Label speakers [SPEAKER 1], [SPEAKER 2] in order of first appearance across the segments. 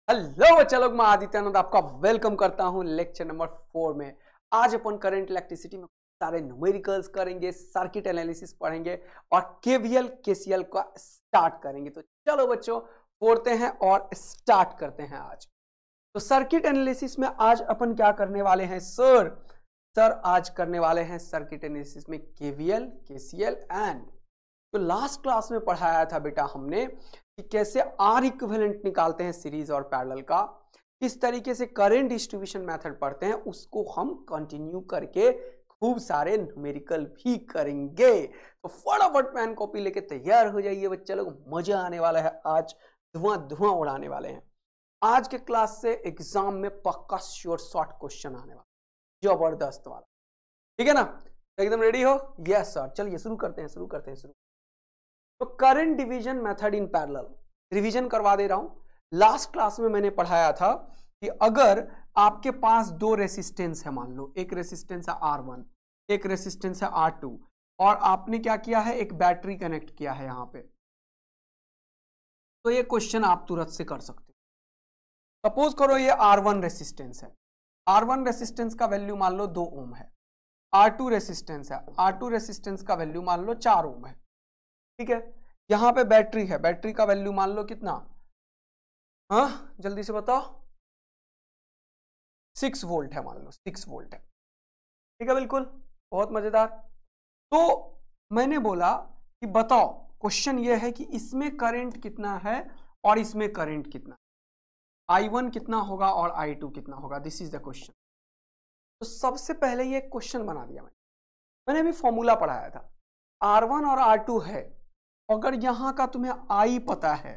[SPEAKER 1] Hello बच्चा लोग, मैं आदित्यानंद आपका वेलकम करता हूं लेक्चर नंबर 4 में। आज अपन करंट इलेक्ट्रिसिटी में सारे न्यूमेरिकल्स करेंगे, सर्किट एनालिसिस पढ़ेंगे और केवीएल केसीएल का स्टार्ट करेंगे। तो चलो बच्चों पढ़ते हैं और स्टार्ट करते हैं। आज तो सर्किट एनालिसिस में आज अपन क्या करने वाले हैं सर आज करने वाले हैं सर्किट एनालिसिस में केवीएल केसीएल एंड तो लास्ट क्लास में पढ़ाया था बेटा हमने कि कैसे आर इक्विवेलेंट निकालते हैं सीरीज और पैरेलल का, किस तरीके से करंट डिस्ट्रीब्यूशन मेथड पढ़ते हैं, उसको हम कंटिन्यू करके खूब सारे न्यूमेरिकल भी करेंगे। तो फटाफट पेन कॉपी लेके तैयार हो जाइए बच्चे लोग, मजा आने वाला है। आज धुआं धुआं उड़ाने वाले हैं। आज के क्लास से एग्जाम में पक्का श्योर शॉर्ट क्वेश्चन आने वाला, जबरदस्त वाला। ठीक है ना? एकदम रेडी हो? Yes sir. चलिए शुरू करते हैं। तो current division method in parallel revision करवा दे रहा हूं। लास्ट क्लास में मैंने पढ़ाया था कि अगर आपके पास दो रेसिस्टेंस है, मान लो एक रेसिस्टेंस है R1, एक रेसिस्टेंस है R2, और आपने क्या किया है, एक बैटरी कनेक्ट किया है यहां पे, तो ये क्वेश्चन आप तुरंत से कर सकते हो। सपोज करो ये R1 रेसिस्टेंस है, R1 रेसिस्टेंस का वैल्यू मान लो 2 ओम है। R2 रेसिस्टेंस है, R2 रेसिस्टेंस का वैल्यू मान लो 4 ओम है। ठीक है, यहां पे बैटरी है, बैटरी का वैल्यू मान लो कितना, हाँ जल्दी से बताओ, 6 वोल्ट है, मान लो 6 वोल्ट है। ठीक है, बिल्कुल बहुत मजेदार। तो मैंने बोला कि बताओ, क्वेश्चन ये है कि इसमें करंट कितना है और इसमें करंट कितना, I1 कितना होगा और I2 कितना होगा। This is the question. तो सबसे पहले ये क्वेश्चन बना दिया मैंने अभी फॉर्मूला पढ़ाया था। R1 और R2 है, अगर यहां का तुम्हें I पता है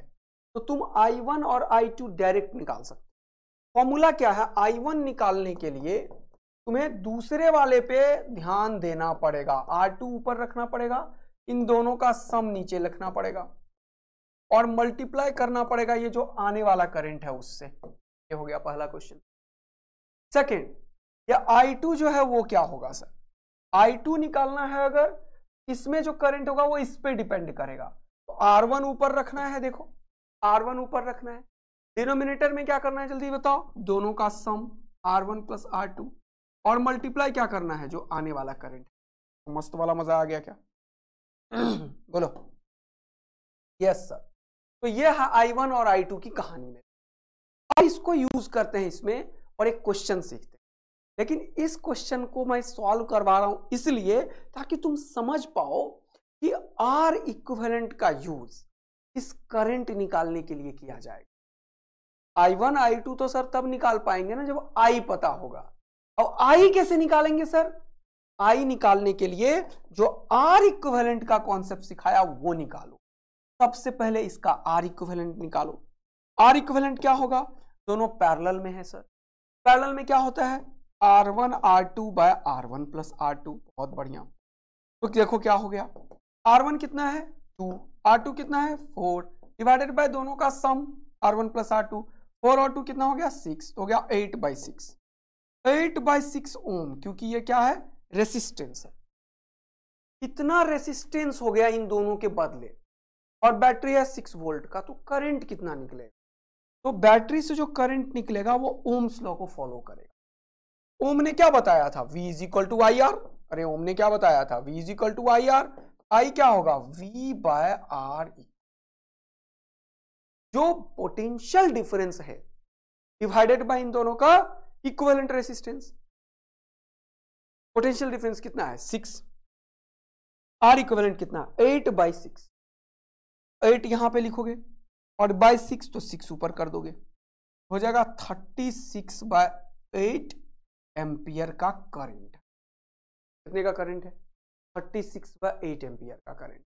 [SPEAKER 1] तो तुम I1 और I2 डायरेक्ट निकाल सकते हो। फॉर्मूला क्या है, I1 निकालने के लिए तुम्हें दूसरे वाले पे ध्यान देना पड़ेगा, R2 ऊपर रखना पड़ेगा, इन दोनों का सम नीचे लिखना पड़ेगा और मल्टीप्लाई करना पड़ेगा ये जो आने वाला करंट है उससे। ये हो गया पहला क्वेश्चन। सेकेंड, या I2 जो है वो क्या होगा सर, I2 निकालना है अगर, इसमें जो करंट होगा वो इस पे डिपेंड करेगा। तो R1 ऊपर रखना है, देखो R1 ऊपर रखना है, डिनोमिनेटर में क्या करना है जल्दी बताओ, दोनों का सम R1 प्लस R2, और मल्टीप्लाई क्या करना है जो आने वाला करंट। तो मस्त वाला मजा आ गया क्या? बोलो यस सर। तो ये है I1 और I2 की कहानी में। अब इसको यूज करते हैं इसमें और एक क्वेश्चन सीखते हैं। लेकिन इस क्वेश्चन को मैं सॉल्व करवा रहा हूं इसलिए ताकि तुम समझ पाओ कि आर इक्विवेलेंट का यूज इस करंट निकालने के लिए किया जाएगा। I1 I2 तो सर तब निकाल पाएंगे ना जब I पता होगा। अब I कैसे निकालेंगे सर? I निकालने के लिए जो आर इक्विवेलेंट का कॉन्सेप्ट सिखाया वो निकालो। सबसे पहले इसका आर इक्विवेलेंट निकालो। आर इक्विवेलेंट क्या होगा, दोनों पैरेलल में है सर। पैरेलल में क्या होता है, R1 R2 bye R1 plus R2। बहुत बढ़िया। तो देखो क्या हो गया, R1 कितना है 2, R2 कितना है 4, डिवाइडेड बाय दोनों का सम R1 प्लस R2, 4 और 2 कितना हो गया 6, हो गया 8/6। 8/6 ओम, क्योंकि ये क्या है, रेसिस्टेंस है। इतना रेसिस्टेंस हो गया इन दोनों के बदले, और बैटरी है 6 वोल्ट का, तो करंट कितना निकलेगा? तो बैटरी से जो करंट निकलेगा वो ओम्स लॉ को फॉलो करेगा। ओम ने क्या बताया था, V is equal to I R. अरे ओम ने क्या बताया था, V is equal to I R. I क्या होगा, V बाय आर। जो पोटेंशियल डिफरेंस है डिवाइडेड बाय इन दोनों का इक्विवेलेंट रेसिस्टेंस। पोटेंशियल डिफरेंस कितना है 6, आर इक्विवेलेंट कितना 8/6। 8 यहां पे लिखोगे और बाय 6 तो 6 ऊपर कर दोगे, हो जाएगा 36/8 एम्पियर का करंट। कितने का करंट है, 36/8 एम्पियर का करंट।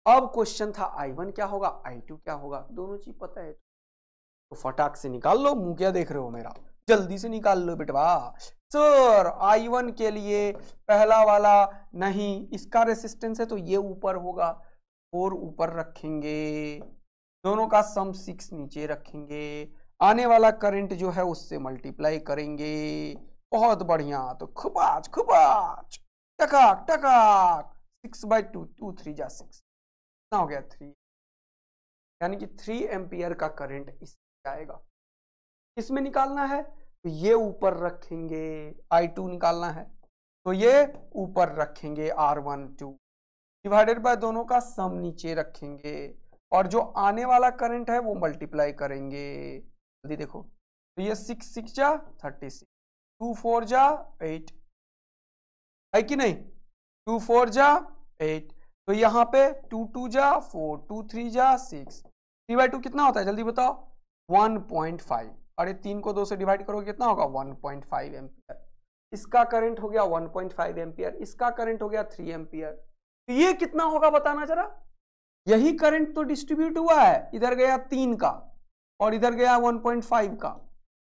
[SPEAKER 1] अब क्वेश्चन था I1 क्या होगा, I2 क्या होगा, दोनों चीज पता है तो फटाक से निकाल लो। मुंह क्या देख रहे हो मेरा, जल्दी से निकाल लो बेटवा। सर I1 के लिए पहला वाला नहीं, इसका रेसिस्टेंस है तो ये ऊपर होगा, 4 ऊपर रखेंगे, दोनों का सम 6 नीचे रखेंगे, आने वाला करंट जो है उससे मल्टीप्लाई करेंगे। बहुत बढ़िया। तो खुबाच खुबाच टकाक टकाक 6/2, 2 3 जा 6, कितना हो गया 3, यानी कि 3 एम्पियर का करंट इसमें आएगा। इसमें निकालना है तो ये ऊपर रखेंगे, I2 निकालना है तो ये ऊपर रखेंगे R12 डिवाइडेड बाय दोनों का सम नीचे रखेंगे और जो आने वाला करंट है वो मल्टीप्लाई करेंगे। जल्दी देखो तो ये 6 6 जा 36, 2 4 जा 8 है कि नहीं, 2 4 जा 8 तो यहाँ पे 2 2 जा 4, 2 3 जा 6, 3/2 कितना होता है जल्दी बताओ 1.5। अरे 3 को 2 से डिवाइड करोगे कितना होगा 1.5 एम्पियर। इसका करंट हो गया 1.5 एम्पियर, इसका करंट हो गया 3 एम्पियर। तो ये कितना होगा बताना जरा। यही करंट तो डिस्ट्रीब्यूट हुआ है, इधर गया 3 का और इधर गया 1.5 का,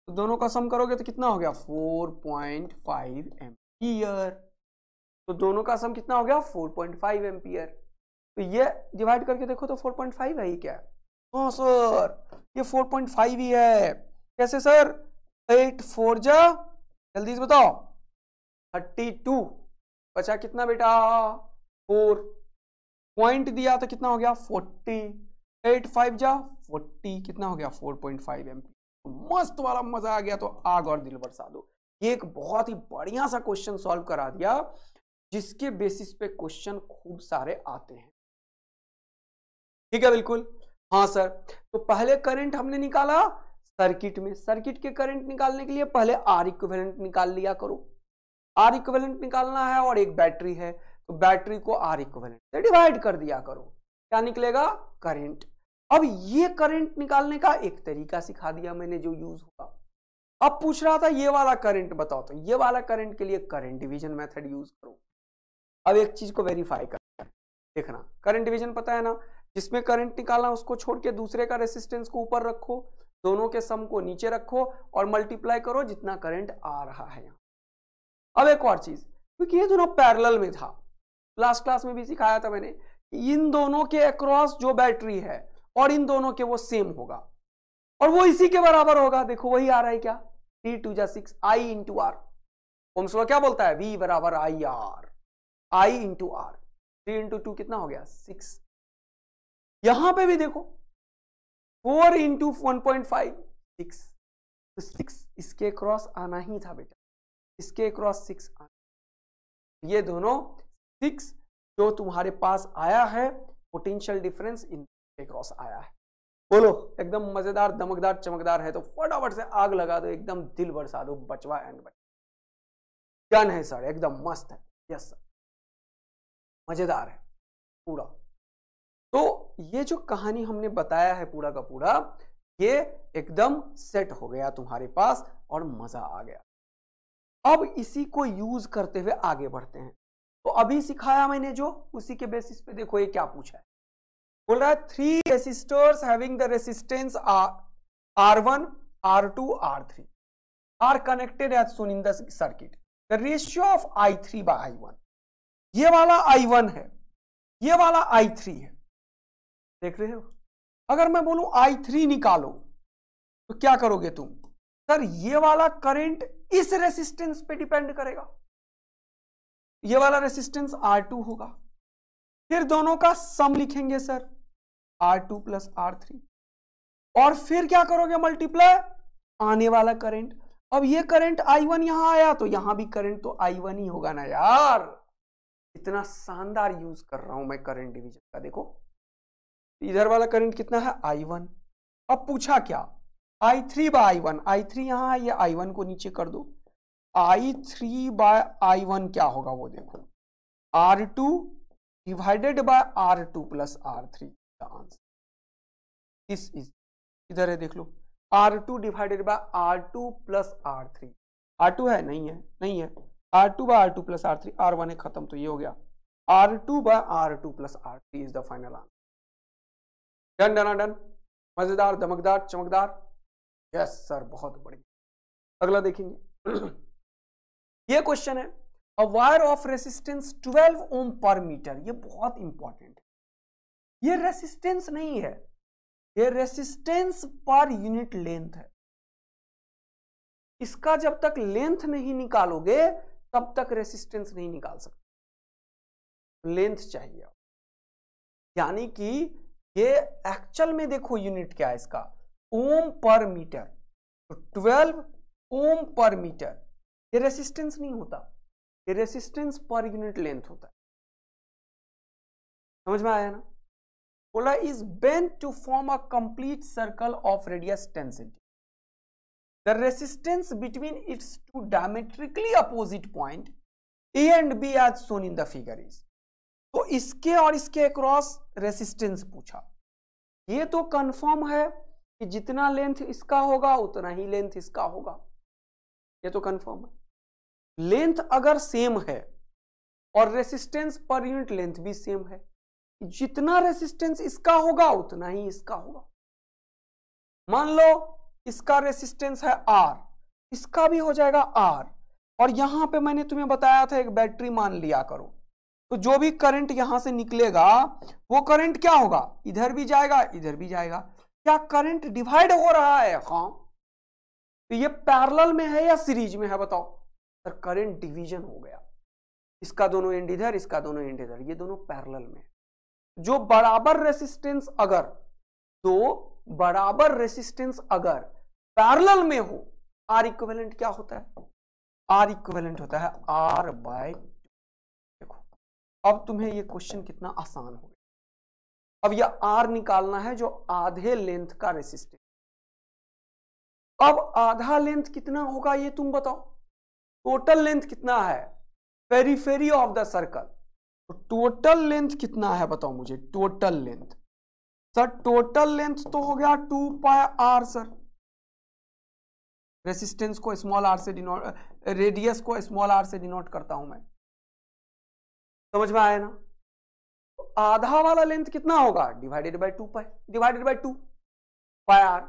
[SPEAKER 1] तो दोनों का सम करोगे तो कितना हो गया 4.5 एम्पियर। तो दोनों का सम कितना हो गया 4.5 एम्पियर। तो ये डिवाइड करके देखो तो 4.5 है ही क्या। हाँ सर ये 4.5 ही है। कैसे सर 8 4 जा जल्दी से बताओ 32 बचा कितना बेटा 4, पॉइंट दिया तो कितना हो गया 40, 8 5 जा 40 कितना हो गया 4.5 एम्पियर। मस्त वाला मजा आ गया। तो आग और दिल बरसा दो। ये एक बहुत ही बढ़िया सा क्वेश्चन सॉल्व करा दिया जिसके बेसिस पे क्वेश्चन खूब सारे आते हैं। ठीक है बिल्कुल। हाँ सर तो पहले करंट हमने निकाला सर्किट में, सर्किट के करंट निकालने के लिए पहले आर इक्विवेलेंट निकाल लिया करो। आर इक्विवेलेंट निकालना है और एक बैटरी है तो बैटरी को आर इक्विवेलेंट से डिवाइड कर दिया करो, क्या निकलेगा करंट। अब ये करंट निकालने का एक तरीका सिखा दिया मैंने जो यूज होगा। अब पूछ रहा था ये वाला करंट बताओ, तो ये वाला करंट के लिए करंट डिवीजन मेथड यूज करो। अब एक चीज को वेरीफाई करना है, देखना करंट डिवीजन पता है ना, जिसमें करंट निकालना उसको छोड़ के दूसरे का रेसिस्टेंस को ऊपर रखो, दोनों के सम को नीचे रखो और मल्टीप्लाई करो जितना करंट आ रहा है यहाँ। अब एक और चीज, क्योंकि ये दोनों पैरेलल में था, लास्ट क्लास में भी सिखाया था मैंने, इन दोनों के अक्रॉस जो बैटरी है और इन दोनों के वो सेम होगा और वो इसी के बराबर होगा। देखो वही आ रहा है क्या 3 2 जा 6 I into R. Ohm's law क्या बोलता है V बराबर I R, I into R. 3 into 2 कितना हो गया 6। यहां पे भी देखो 4 इंटू 1.5 6, तो 6 इसके क्रॉस आना ही था बेटा, इसके क्रॉस 6 आना। ये दोनों 6 जो तुम्हारे पास आया है पोटेंशियल डिफरेंस इनके क्रॉस आया है। बोलो एकदम मजेदार दमकदार चमकदार है तो फटाफट से आग लगा दो, एकदम दिल बरसा दो बचवा एंड बचवा। डन है सर, एकदम मस्त है। यस सर मजेदार है पूरा। तो ये जो कहानी हमने बताया है पूरा का पूरा, ये एकदम सेट हो गया तुम्हारे पास और मजा आ गया। अब इसी को यूज करते हुए आगे बढ़ते हैं। तो अभी सिखाया मैंने जो, उसी के बेसिस पे देखो ये क्या पूछा है। बोल रहा है 3 resistors having the resistance R1 R2 R3 are connected as shown in the circuit. The ratio of I3 by I1। ये वाला I1 है, ये वाला I3 है, देख रहे हो। अगर मैं बोलूं I3 निकालो तो क्या करोगे तुम सर, ये वाला करंट इस रेसिस्टेंस पे डिपेंड करेगा, ये वाला रेसिस्टेंस R2 होगा, फिर दोनों का सम लिखेंगे सर R2 प्लस R3 और फिर क्या करोगे मल्टीप्लाई आने वाला करंट। अब ये करंट I1 यहां आया तो यहां भी करंट तो I1 ही होगा ना यार। इतना शानदार यूज कर रहा हूं मैं करंट डिवीजन का। देखो इधर वाला करंट कितना है I1। अब पूछा क्या I3 बाय I1, I3 यहां है, ये I1 को नीचे कर दो। I3 बाय I1 क्या होगा वो देखो R2 divided by R2 plus R3 का आंसर। दिस इज इधर है देख लो R2 divided by R2 plus R3। R2 है नहीं है, नहीं है, R2 by R2 plus R3, R1 है खत्म, तो ये हो गया R2 by R2 plus R3 is the final answer. Done done done, मजेदार दमकदार चमकदार। यस सर बहुत बढ़िया। अगला देखेंगे ये क्वेश्चन है अ वायर ऑफ रेसिस्टेंस 12 ओम पर मीटर। ये बहुत इंपॉर्टेंट है। ये रेसिस्टेंस नहीं है, ये रेसिस्टेंस पर यूनिट लेंथ है। इसका जब तक लेंथ नहीं निकालोगे तब तक रेसिस्टेंस नहीं निकाल सकते, लेंथ चाहिए। यानी कि ये एक्चुअल में देखो यूनिट क्या है इसका, ओम पर मीटर। तो 12 ओम पर मीटर, ये रेसिस्टेंस नहीं होता, ये रेसिस्टेंस पर यूनिट लेंथ होता है। समझ में आया ना? बोला is bent to form a complete circle of radius 10 centimetre. The resistance between its two diametrically opposite point A and B as shown in the figure is. तो इसके और इसके अक्रॉस रेसिस्टेंस पूछा। ये तो कंफर्म है कि जितना लेंथ इसका होगा उतना ही लेंथ इसका होगा, ये तो कंफर्म है। लेंथ अगर सेम है और रेसिस्टेंस पर यूनिट लेंथ भी सेम है, जितना रेसिस्टेंस इसका होगा उतना ही इसका होगा। मान लो इसका रेसिस्टेंस है R, इसका भी हो जाएगा R, और यहां पे मैंने तुम्हें बताया था एक बैटरी मान लिया करो, तो जो भी करंट यहां से निकलेगा वो करंट क्या होगा, इधर भी जाएगा इधर भी जाएगा। क्या करंट डिवाइड हो रहा है? हाँ। तो ये पैरेलल में है या सीरीज में है बताओ? सर करंट डिवीजन हो गया, इसका दोनों एंड इधर, इसका दोनों एंड इधर, ये दोनों पैरेलल में। जो बराबर रेसिस्टेंस अगर दो बराबर रेसिस्टेंस अगर पैरेलल में हो, आर इक्विवेलेंट क्या होता है? आर इक्विवेलेंट होता है R बाय। देखो अब तुम्हें ये क्वेश्चन कितना आसान हो गया। अब यह R निकालना है जो आधे लेंथ का रेसिस्टेंस। अब आधा लेंथ कितना होगा ये तुम बताओ। टोटल लेंथ कितना है पेरीफेरी ऑफ द सर्कल? तो टोटल लेंथ कितना है बताओ मुझे, total length. Sir total length तो हो गया 2 पाई R सर। रेसिस्टेंस को स्मॉल r से डिनोट, रेडियस को स्मॉल r से डिनोट करता हूं मैं। समझ में आया ना? तो आधा वाला लेंथ कितना होगा? Divided by 2 pi, divided by 2 pi R।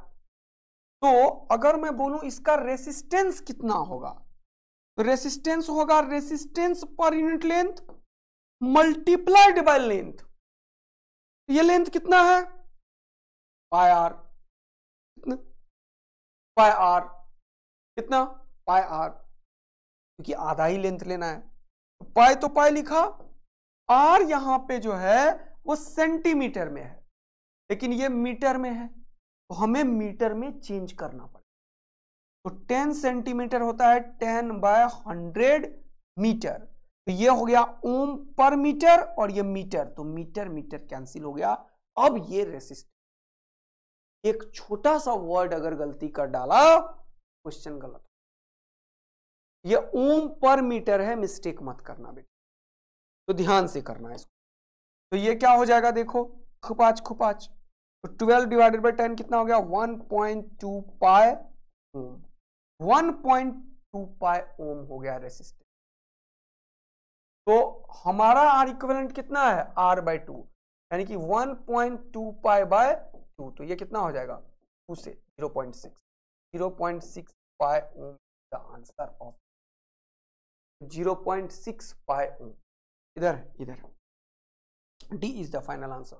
[SPEAKER 1] तो अगर मैं बोलूं इसका रेसिस्टेंस कितना होगा, तो रेसिस्टेंस होगा resistance per unit length multiplied by length. ये लेंथ कितना है? पाई R। कितना? पाई R। कितना? पाई R, क्योंकि आधा ही लेंथ लेना है। पाई तो पाई लिखा, R यहां पे जो है वो सेंटीमीटर में है, लेकिन ये मीटर में है, तो हमें मीटर में चेंज करना पड़ेगा। तो 10 सेंटीमीटर होता है 10 बाय 100 मीटर। तो ये हो गया ओम पर मीटर और ये मीटर, तो मीटर मीटर कैंसिल हो गया। अब ये रेसिस्टेंस, एक छोटा सा वर्ड अगर गलती कर डाला क्वेश्चन गलत। ये ओम पर मीटर है, मिस्टेक मत करना बेटा, तो ध्यान से करना है इसको। तो ये क्या हो जाएगा देखो, खुपाच खुपाच। तो 12 डिवाइडेड बाय 10 कितना हो गया? 1.2 पाई ओम। 1.2 पाई ओम हो गया रेसिस्टेंस। तो हमारा आर इक्विवेलेंट कितना है? R बाय 2, यानी कि 1.2 पाई बाय 2। तो ये कितना हो जाएगा? 2 से 0.6 पाई ओम द आंसर ऑफ 0.6 पाई ओम। इधर इधर D is the final answer.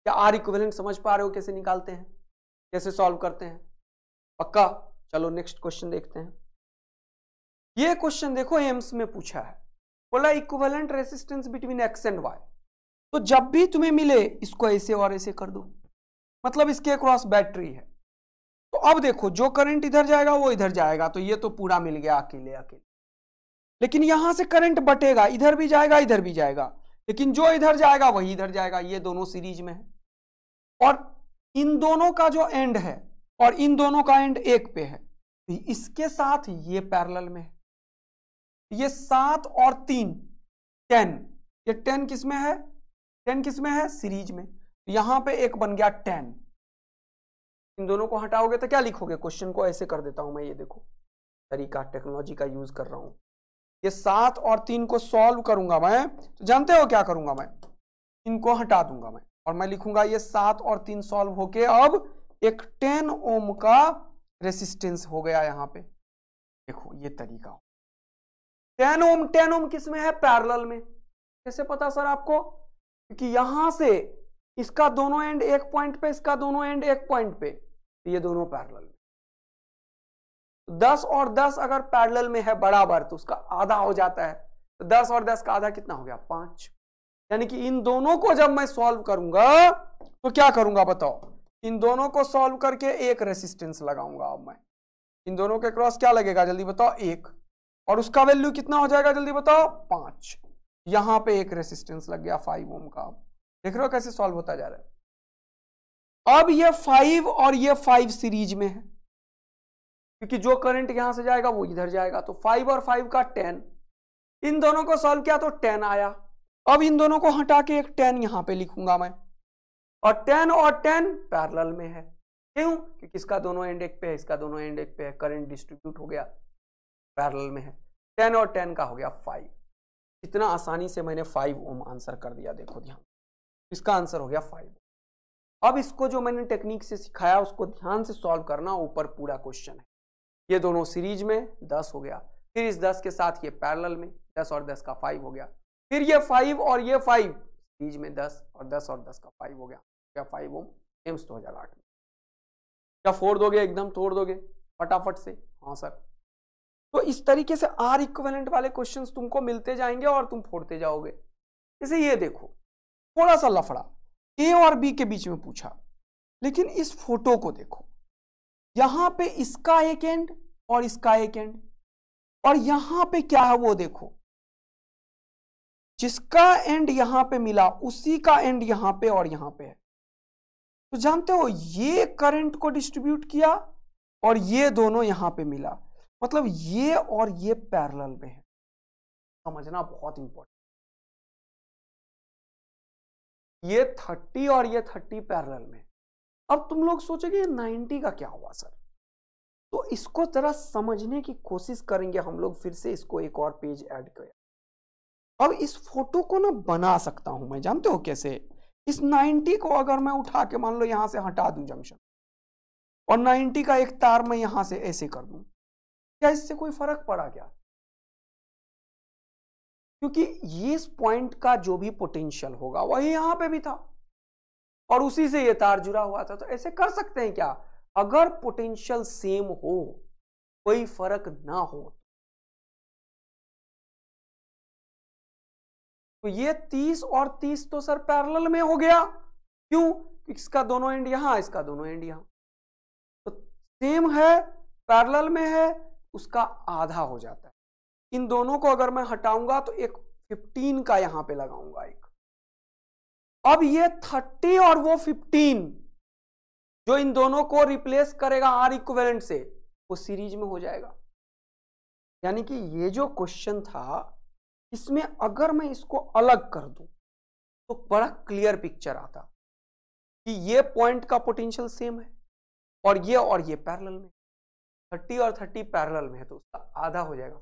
[SPEAKER 1] क्या आर इक्विवेलेंट समझ पा रहे हो कैसे निकालते हैं, कैसे सॉल्व करते हैं? पक्का? चलो नेक्स्ट क्वेश्चन देखते हैं। ये क्वेश्चन देखो एम्स में पूछा है, बोला equivalent resistance between X and Y. तो जब भी तुम्हें मिले इसको ऐसे और ऐसे कर दो, मतलब इसके अक्रॉस बैटरी है। तो अब देखो जो करंट इधर जाएगा वो इधर जाएगा, तो ये तो पूरा मिल गया अकेले अकेले। लेकिन यहां से करंट बटेगा, इधर भी जाएगा इधर भी जाएगा, लेकिन जो इधर जाएगा वही इधर जाएगा। ये दोनों सीरीज में है, और इन दोनों का जो एंड है और इन दोनों का एंड एक पे है, तो इसके साथ ये पैरेलल में है। ये 7 और 3 10, ये 10 किस में है? 10 किस में है? सीरीज में। यहां पे एक बन गया 10। इन दोनों को हटाओगे तो क्या लिखोगे? क्वेश्चन को ऐसे कर देता हूं मैं, ये देखो तरीका टेक्नोलॉजी का यूज कर रहा हूं। ये 7 और 3 को सॉल्व करूंगा मैं, तो जानते हो क्या करूंगा मैं? इनको हटा दूंगा मैं, और मैं लिखूंगा ये 7 और 3 सॉल्व होके अब एक 10 ओम का रेसिस्टेंस हो गया यहां पे। देखो ये तरीका, 10 ओम किस में है? पैरेलल में। कैसे पता सर आपको? क्योंकि यहां से इसका दोनों एंड एक पॉइंट पे, इसका दोनों एंड एक पॉइंट पे, तो ये दोनों पैरेलल में। 10 और 10 अगर पैरेलल में है बराबर, तो उसका आधा हो जाता है। तो 10 और 10 का आधा कितना हो गया? 5। यानी कि इन दोनों को जब मैं सॉल्व करूंगा तो क्या करूंगा बताओ? इन दोनों को सॉल्व करके एक रेसिस्टेंस लगाऊंगा। अब मैं इन दोनों के क्रॉस क्या लगेगा जल्दी बताओ, 1, और उसका वैल्यू कितना हो जाएगा जल्दी बताओ, 5। यहां पे एक रेसिस्टेंस लग गया 5 ओम का। देख रहे हो कैसे सॉल्व होता जा रहा है। अब ये 5 और ये 5 सीरीज में है, क्योंकि जो करंट यहां से जाएगा वो इधर जाएगा, तो 5 और 5 का 10। इन दोनों को सॉल्व किया तो 10 आया। अब इन दोनों को हटा के एक 10 यहां पे लिखूंगा मैं, और 10 और 10 पैरेलल में है। क्यों? क्योंकि इसका दोनों एंड एक पे है, इसका दोनों एंड एक पे है, करंट डिस्ट्रीब्यूट हो गया, पैरेलल में है। 10 और 10 का हो गया 5। इतना आसानी से मैंने 5 ओम आंसर कर दिया, देखो ध्यान, इसका आंसर हो गया 5। अब इसको जो मैंने टेक्निक से सिखाया उसको ध्यान से सॉल्व करना, ऊपर पूरा क्वेश्चन है। ये दोनों सीरीज में 10 हो गया, फिर इस 10 के साथ ये पैरेलल में 10 और 10 का 5 हो गया, फिर ये 5 और ये 5 सीरीज में 10 और 10 और 10 का 5 हो गया, क्या 5 ओम एम्स 2008 में। क्या फोड़ दोगे, एकदम तोड़ दोगे फटाफट से? हाँ सर। तो इस तरीके से आर इक्विवेलेंट वाले क्वेश्चंस तुमको मिलते जाएंगे और तुम फोड़ते जाओगे। जैसे ये देखो, थोड़ा सा लफड़ा, ए और बी के बीच में पूछा, लेकिन इस फोटो को देखो, यहां पे इसका एक एंड और इसका एक एंड, और यहां पे क्या है वो देखो, जिसका एंड यहां पे मिला उसी का एंड यहां पे और यहां पे है। तो जानते हो ये करंट को डिस्ट्रीब्यूट किया और ये दोनों यहां पे मिला, मतलब ये और ये पैरेलल में है। समझना बहुत इंपॉर्टेंट। ये 30 और ये 30 पैरेलल में। अब तुम लोग सोचोगे ये 90 का क्या हुआ सर? तो इसको जरा समझने की कोशिश करेंगे हम लोग, फिर से इसको एक और पेज ऐड करें। अब इस फोटो को ना बना सकता हूं मैं, जानते हो कैसे? इस 90 को अगर मैं उठा के मान लो यहां से हटा दूं जंक्शन, और 90 का एक तार मैं यहां से ऐसे कर दूं, क्या इससे कोई फर्क पड़ा क्या? क्योंकि ये इस पॉइंट का जो भी पोटेंशियल होगा वही यहां पे भी था और उसी से ये तार जुड़ा हुआ था। तो ऐसे कर सकते हैं क्या? अगर पोटेंशियल सेम हो, कोई फर्क ना हो, तो ये 30 और 30 तो सर पैरेलल में हो गया। क्यों? इसका दोनों एंड यहां, इसका दोनों एंड यहां, तो सेम है, पैरेलल में है, उसका आधा हो जाता है। इन दोनों को अगर मैं हटाऊंगा तो एक 15 का यहां पे लगाऊंगा एक। अब ये 30 और वो 15 जो इन दोनों को रिप्लेस करेगा आर इक्विवेलेंट से, वो सीरीज में हो जाएगा। यानी कि ये जो क्वेश्चन था, इसमें अगर मैं इसको अलग कर दूं तो बड़ा क्लियर पिक्चर आता कि ये पॉइंट का पोटेंशियल सेम है और ये पैरेलल में, 30 और 30 पैरेलल में है, तो उसका आधा हो जाएगा।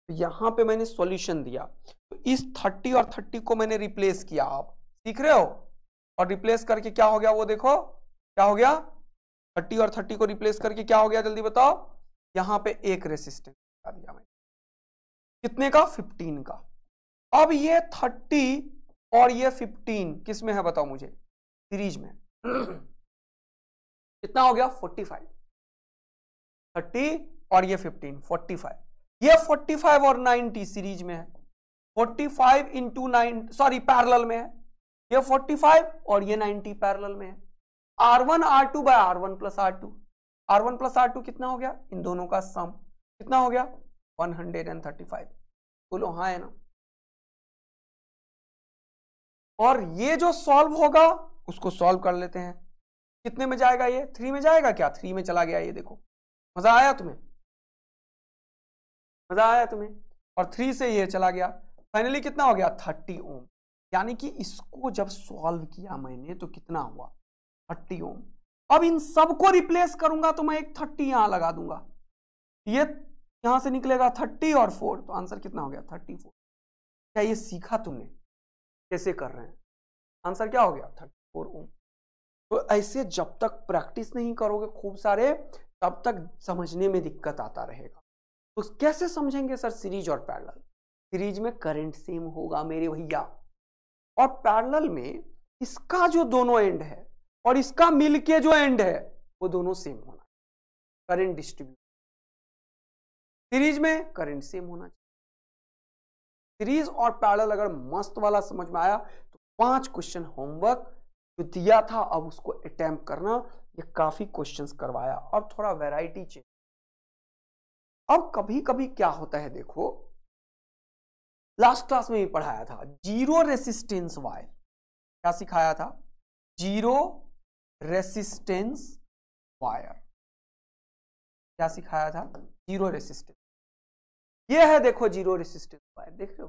[SPEAKER 1] तो यहां पे मैंने सॉल्यूशन दिया, तो इस 30 और 30 को मैंने रिप्लेस किया। आप सीख रहे हो? और रिप्लेस करके क्या हो गया वो देखो, क्या हो गया? 30 और 30 को रिप्लेस करके क्या हो गया जल्दी बताओ? यहां पे एक रेसिस्टेंस लगा दिया मैंने, कितने का? 15 का। अब ये 30 और ये 15 किस में है बताओ मुझे? सीरीज में। कितना हो गया? 45। 30 और ये 15, 45। ये 45 और 90 सीरीज में है, 45 इंटू 9, सॉरी पैरेलल में है। ये 45 और ये 90 पैरेलल में है। R1 R2 bye R1 plus R2, R1 plus R2 कितना हो गया? इन दोनों का सम कितना हो गया? 135। बोलो हाँ है ना? और ये जो सॉल्व होगा उसको सॉल्व कर लेते हैं। कितने में जाएगा ये? 3 में जाएगा क्या? 3 में चला गया। ये देखो, मजा आया तुम्हें? मजा आया तुम्हें? और 3 से ये चला गया, फाइनली कितना हो गया? 30 ओम। यानी कि इसको जब सॉल्व किया मैंने तो कितना हुआ? 30 ओम। अब इन सबको रिप्लेस करूंगा तो मैं एक 30 यहां लगा दूंगा, ये यहां से निकलेगा 30 और 4, तो आंसर कितना हो गया? 34। क्या ये सीखा तुमने कैसे कर रहे हैं? आंसर क्या हो गया? 34 ओम। तो ऐसे जब तक प्रैक्टिस नहीं करोगे खूब सारे, तब तक समझने में दिक्कत आता रहेगा। तो कैसे समझेंगे सर सीरीज और पैरेलल? सीरीज में करंट सेम होगा मेरे भैया, और पैरेलल में इसका जो दोनों एंड है और इसका मिलके जो एंड है वो दोनों सेम होना, करंट डिस्ट्रीब्यूट। सीरीज में करंट सेम होना चाहिए। सीरीज और पैरेलल अगर मस्त वाला समझ में आया तो 5 क्वेश्चन होमवर्क जो दिया था अब उसको अटेम्प्ट करना। ये काफी क्वेश्चंस करवाया। अब थोड़ा वैरायटी चेंज। अब कभी कभी क्या होता है, देखो लास्ट क्लास में भी पढ़ाया था जीरो रेसिस्टेंस वायर। क्या सिखाया था? Zero resistance wire. क्या सिखाया था? Zero resistance. ये है देखो जीरो रेसिस्टेंस वायर, देख रहे हो?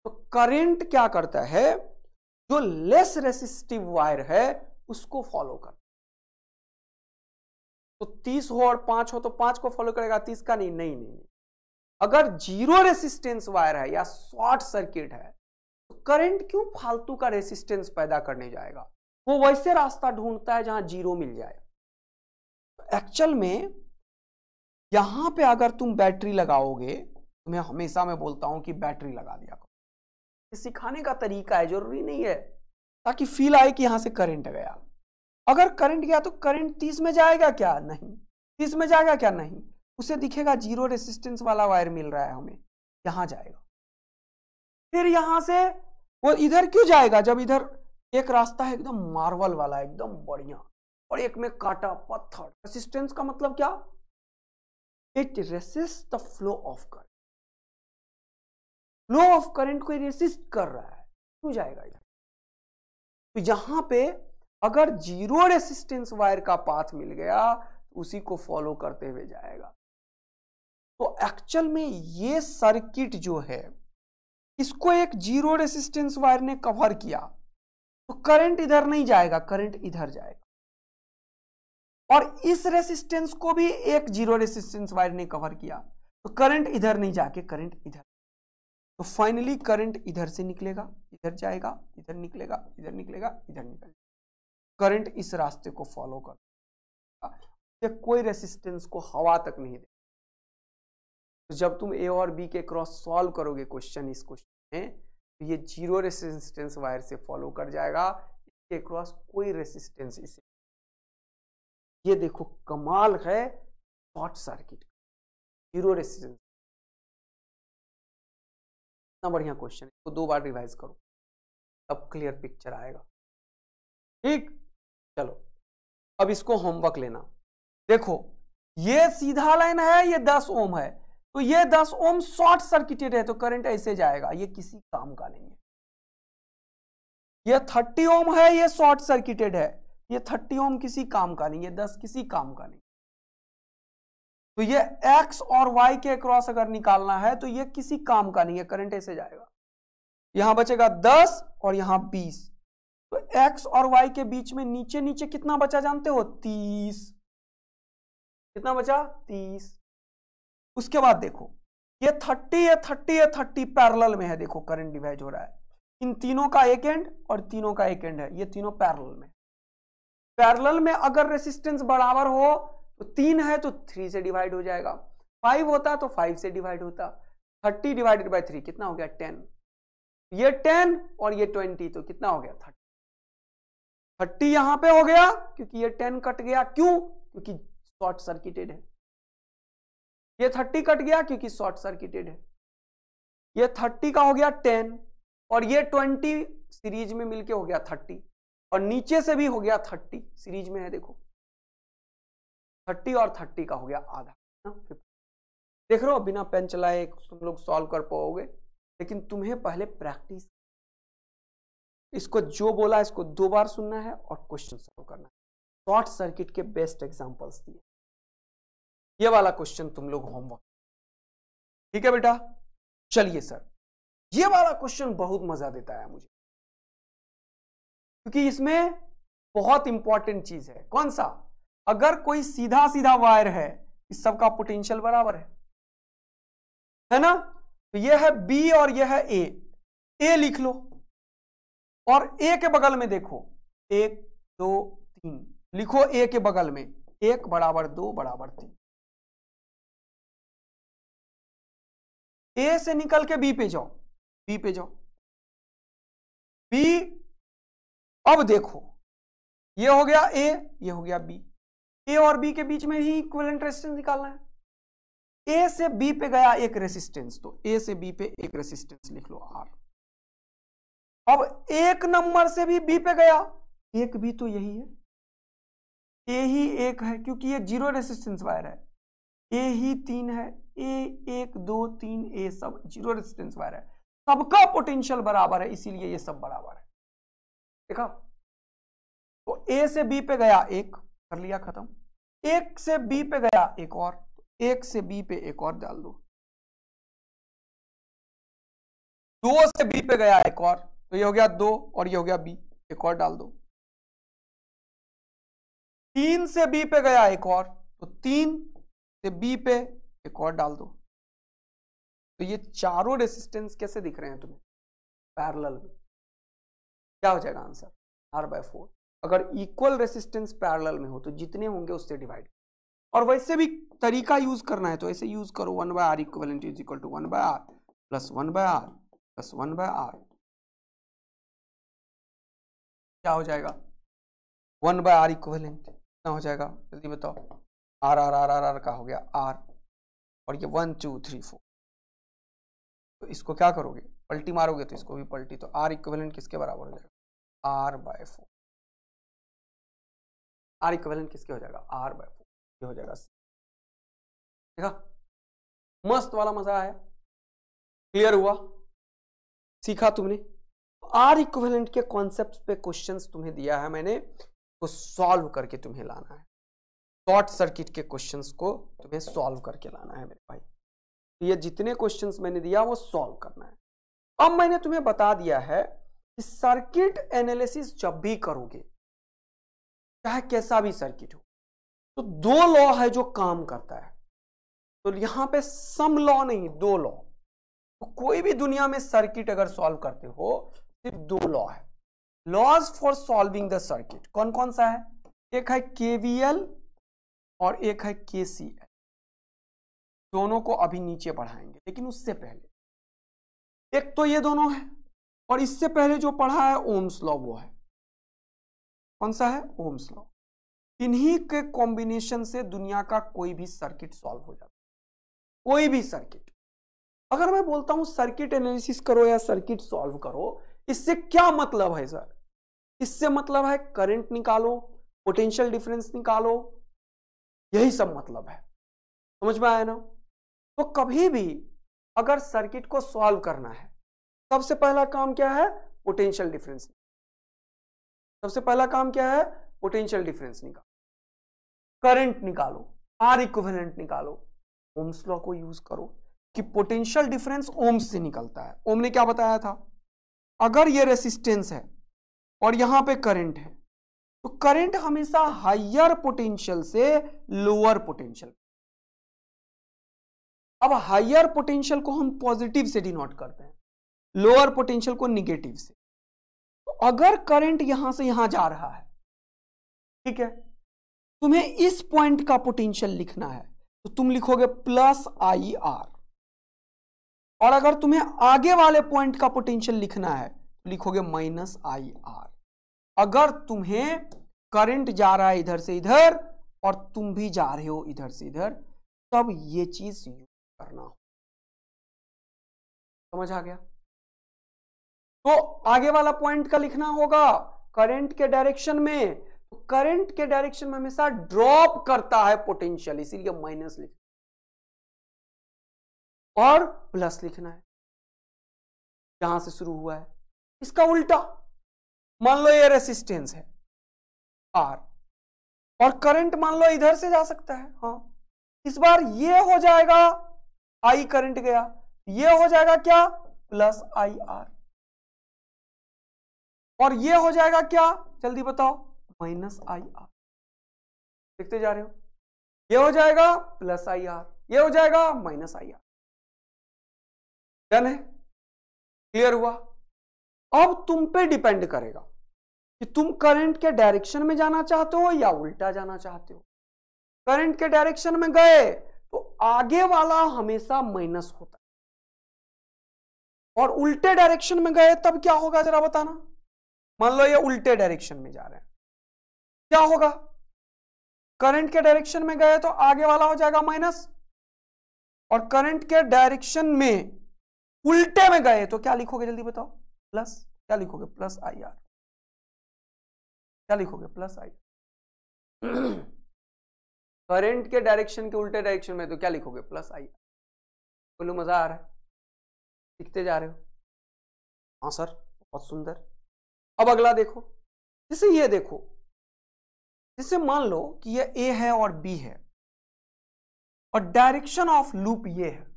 [SPEAKER 1] तो करंट क्या करता है, जो लेस रेसिस्टिव वायर है उसको फॉलो करता है। तो 30 हो और 5 हो तो 5 को फॉलो करेगा, 30 का नहीं। नहीं नहीं, अगर जीरो रेसिस्टेंस वायर है या शॉर्ट सर्किट है तो करंट क्यों फालतू का रेसिस्टेंस पैदा करने जाएगा? वो वैसे रास्ता ढूंढता है जहां जीरो मिल जाए। तो एक्चुअल में यहां पे अगर तुम बैटरी लगाओगे, तुम्हें हमेशा मैं बोलता हूं कि बैटरी लगा दिया करो। सिखाने का तरीका है, जरूरी नहीं है, ताकि फील आए कि यहां से करंट गया। अगर करंट गया तो करंट 30 में जाएगा क्या? नहीं। 30 में जाएगा क्या? नहीं। उसे दिखेगा जीरो रेसिस्टेंस वाला वायर मिल रहा है हमें, यहां जाएगा। फिर यहां से वो इधर क्यों जाएगा, जब इधर एक रास्ता है एकदम मार्वल वाला, एकदम बढ़िया, और एक में काटा पत्थर। रेसिस्टेंस का मतलब क्या? It resist the flow of current. Flow of current को रेसिस्ट कर रहा है, क्यों जाएगा इधर? तो यहां पे अगर जीरो रेसिस्टेंस वायर का पाथ मिल गया तो उसी को फॉलो करते हुए जाएगा। तो एक्चुअल में ये सर्किट जो है, इसको एक जीरो रेसिस्टेंस वायर ने कवर किया, तो करंट इधर नहीं जाएगा, करंट इधर जाएगा। और इस रेसिस्टेंस को भी एक जीरो रेसिस्टेंस वायर ने कवर किया, तो करंट इधर नहीं जाके करंट इधर। तो फाइनली करंट इधर से निकलेगा, इधर जाएगा, इधर निकलेगा, इधर निकलेगा, इधर निकलेगा। करंट इस रास्ते को फॉलो कर, कोई रेसिस्टेंस को हवा तक नहीं दे। तो जब तुम ए और बी के क्रॉस सॉल्व करोगे क्वेश्चन, इस क्वेश्चन में, तो ये जीरो रेसिस्टेंस वायर से फॉलो कर जाएगा, इसके क्रॉस कोई रेसिस्टेंस इसे। ये देखो कमाल है शॉर्ट सर्किट, जीरो रेसिस्टेंस। इतना बढ़िया क्वेश्चन, इसको 2 बार रिवाइज करो तब क्लियर पिक्चर आएगा। ठीक, चलो अब इसको होमवर्क लेना। देखो ये सीधा लाइन है, ये 10 ओम है, तो ये 10 ओम शॉर्ट सर्किटेड है, तो करंट ऐसे जाएगा, ये किसी काम का नहीं है। ये 30 ओम है, ये शॉर्ट सर्किटेड है, ये 30 ओम किसी काम का नहीं है, 10 किसी काम का नहीं। तो ये x और y के क्रॉस अगर निकालना है तो ये किसी काम का नहीं है, करंट ऐसे जाएगा। यहां बचेगा 10 और यहां 20, तो x और y के बीच में नीचे नीचे कितना बचा जानते हो? 30। कितना बचा? 30। उसके बाद देखो ये 30 है, 30 है, 30 पैरेलल में है, देखो करंट डिवाइड हो रहा है। इन तीनों का एक एंड और तीनों का एक एंड है, ये तीनों पैरेलल में। पैरेलल में अगर रेसिस्टेंस बराबर हो तो 3 है तो 3 से डिवाइड हो जाएगा, 5 होता तो 5 से डिवाइड होता। 30 डिवाइडेड बाय 3 कितना हो गया? 10। ये 10 और ये 20 तो कितना हो गया? 30। 30 यहां पे हो गया क्योंकि ये 10 कट गया, क्यों? क्योंकि शॉर्ट सर्किटेड है। ये 30 कट गया क्योंकि शॉर्ट सर्किटेड है। ये 30 का हो गया 10 और ये 20 सीरीज में मिलके हो गया 30, और नीचे से भी हो गया 30, सीरीज में है देखो। 30 और 30 का हो गया आधा। देख रहे हो, बिना पेन चलाए तुम लोग सॉल्व कर पाओगे, लेकिन तुम्हें पहले प्रैक्टिस, इसको जो बोला इसको 2 बार सुनना है और क्वेश्चन सॉल्व करना है। शॉर्ट सर्किट के बेस्ट एग्जांपल्स दिए, ये वाला क्वेश्चन तुम लोग होमवर्क। ठीक है बेटा, चलिए सर, ये वाला क्वेश्चन बहुत मजा देता है मुझे, क्योंकि इसमें बहुत इंपॉर्टेंट चीज है। कौन सा? अगर कोई सीधा सीधा वायर है, इस सब का पोटेंशियल बराबर है ना? तो ये है बी और ये है ए। ए लिख लो, और ए के बगल में देखो 1 2 3 लिखो। ए के बगल में 1 बराबर 2 बराबर 3। ए से निकल के बी पे जाओ, बी पे जाओ। बी, अब देखो ये हो गया ए, ये हो गया बी। ए और बी के बीच में ही इक्विवेलेंट रेजिस्टेंस निकालना है। ए से बी पे गया एक रेजिस्टेंस, तो ए से बी पे एक रेजिस्टेंस लिख लो R। अब एक नंबर से भी बी पे गया, एक भी तो यही है, ए ही एक है क्योंकि ये जीरो रेसिस्टेंस वायर है, ए ही 3 है, ए 1 2 3 ए सब जीरो रेसिस्टेंस वायर है, सबका पोटेंशियल बराबर है, इसीलिए ये सब बराबर है। देखा, तो ए से बी पे गया एक, कर लिया खत्म, एक से बी पे गया एक और, एक से बी पे एक और डाल दो, 2 से बी पे गया एक और, तो ये हो गया 2 और ये हो गया बी, एक और डाल दो, 3 से बी पे गया एक और, तो 3 से बी पे एक और डाल दो। तो ये चारों रेसिस्टेंस कैसे दिख रहे हैं तुम्हें? पैरेलल में। क्या हो जाएगा आंसर? R/4। अगर इक्वल रेसिस्टेंस पैरेलल में हो तो जितने होंगे उससे डिवाइड, और वैसे भी तरीका यूज करना है तो ऐसे यूज करो, 1/R equivalent is equal to 1/R plus 1/R plus 1/R। क्या हो जाएगा? 1/R इक्विवेलेंट क्या हो जाएगा जल्दी बताओ? R R R R R का हो गया R, और ये 1 2 3 4, तो इसको क्या करोगे? पलटी मारोगे तो इसको भी पलटी, तो R इक्विवेलेंट किसके बराबर हो जाएगा? R/4। R इक्विवेलेंट किसके हो जाएगा? R/4। ये हो जाएगा। देखा, मस्त वाला मजा आया, क्लियर हुआ, सीखा तुमने। R इक्विवेलेंट के कॉन्सेप्ट पे क्वेश्चंस तुम्हें दिया है मैंने, तो सॉल्व करके तुम्हें लाना है, शॉर्ट सर्किट के क्वेश्चंस को तुम्हें सॉल्व करके लाना है मेरे भाई। तो ये जितने क्वेश्चंस मैंने दिया वो सॉल्व करना है। अब मैंने तुम्हें बता दिया है कि सर्किट एनालिसिस जब भी करोगे, चाहे कैसा भी सर्किट हो, तो 2 लॉ है जो काम करता है। तो यहां पे सम लॉ नहीं, 2 लॉ। तो कोई भी दुनिया में सर्किट अगर सॉल्व करते हो सिर्फ 2 लॉ है, laws for solving the circuit. कौन कौन सा है? एक है KVL और एक है KCL। दोनों को अभी नीचे बढ़ाएंगे, लेकिन उससे पहले एक तो ये दोनों है, और इससे पहले जो पढ़ा है ओम्स लॉ, वो है कौन सा है? Ohm's law. इन्हीं के कॉम्बिनेशन से दुनिया का कोई भी सर्किट सॉल्व हो जाता है, कोई भी सर्किट। अगर मैं बोलता हूं सर्किट एनालिसिस करो या सर्किट सॉल्व करो, इससे क्या मतलब है सर? इससे मतलब है करंट निकालो, पोटेंशियल डिफरेंस निकालो, यही सब मतलब है। समझ में आया ना? तो कभी भी अगर सर्किट को सॉल्व करना है, सबसे पहला काम क्या है? Potential difference. सबसे पहला काम क्या है? पोटेंशियल डिफरेंस निकालो, करंट निकालो, R इक्विवेलेंट निकालो, ओम्स लॉ को यूज करो कि पोटेंशियल डिफरेंस ओम्स से निकलता है। ओम ने क्या बताया था? अगर ये रेसिस्टेंस है और यहां पे करंट है, तो करंट हमेशा हायर पोटेंशियल से लोअर पोटेंशियल। अब हायर पोटेंशियल को हम पॉजिटिव से डिनोट करते हैं, लोअर पोटेंशियल को निगेटिव से। तो अगर करंट यहां से यहां जा रहा है, ठीक है, तुम्हें इस पॉइंट का पोटेंशियल लिखना है, तो तुम लिखोगे +IR, और अगर तुम्हें आगे वाले पॉइंट का पोटेंशियल लिखना है तो लिखोगे -IR। अगर तुम्हें करंट जा रहा है इधर से इधर और तुम भी जा रहे हो इधर से इधर, तब ये चीज यूज करना हो। समझ आ गया? तो आगे वाला पॉइंट का लिखना होगा करंट के डायरेक्शन में, तो करंट के डायरेक्शन में हमेशा ड्रॉप करता है पोटेंशियल, इसीलिए माइनस लिखना और प्लस लिखना है। यहां से शुरू हुआ है, इसका उल्टा, मान लो ये रेसिस्टेंस है R, और करंट मान लो इधर से जा सकता है, हाँ, इस बार ये हो जाएगा I करंट गया, ये हो जाएगा क्या? +IR, और ये हो जाएगा क्या? जल्दी बताओ, -IR। देखते जा रहे हो, ये हो जाएगा +IR, ये हो जाएगा -IR। डन है? क्लियर हुआ? अब तुम पे डिपेंड करेगा कि तुम करंट के डायरेक्शन में जाना चाहते हो या उल्टा जाना चाहते हो। करंट के डायरेक्शन में गए तो आगे वाला हमेशा माइनस होता है, और उल्टे डायरेक्शन में गए तब क्या होगा जरा बताना। मान लो ये उल्टे डायरेक्शन में जा रहे हैं, क्या होगा? करंट के डायरेक्शन में गए तो आगे वाला हो जाएगा माइनस, और करंट के डायरेक्शन में उल्टे में गए तो क्या लिखोगे जल्दी बताओ? प्लस। क्या लिखोगे प्लस आई आर, क्या लिखोगे प्लस आई। करंट के डायरेक्शन के उल्टे डायरेक्शन में तो क्या लिखोगे प्लस आई। बोलो मजा आ रहा है, सीखते जा रहे हो। हाँ सर बहुत सुंदर। अब अगला देखो, जैसे ये देखो, जैसे मान लो कि ये ए है और बी है और डायरेक्शन ऑफ लूप ये है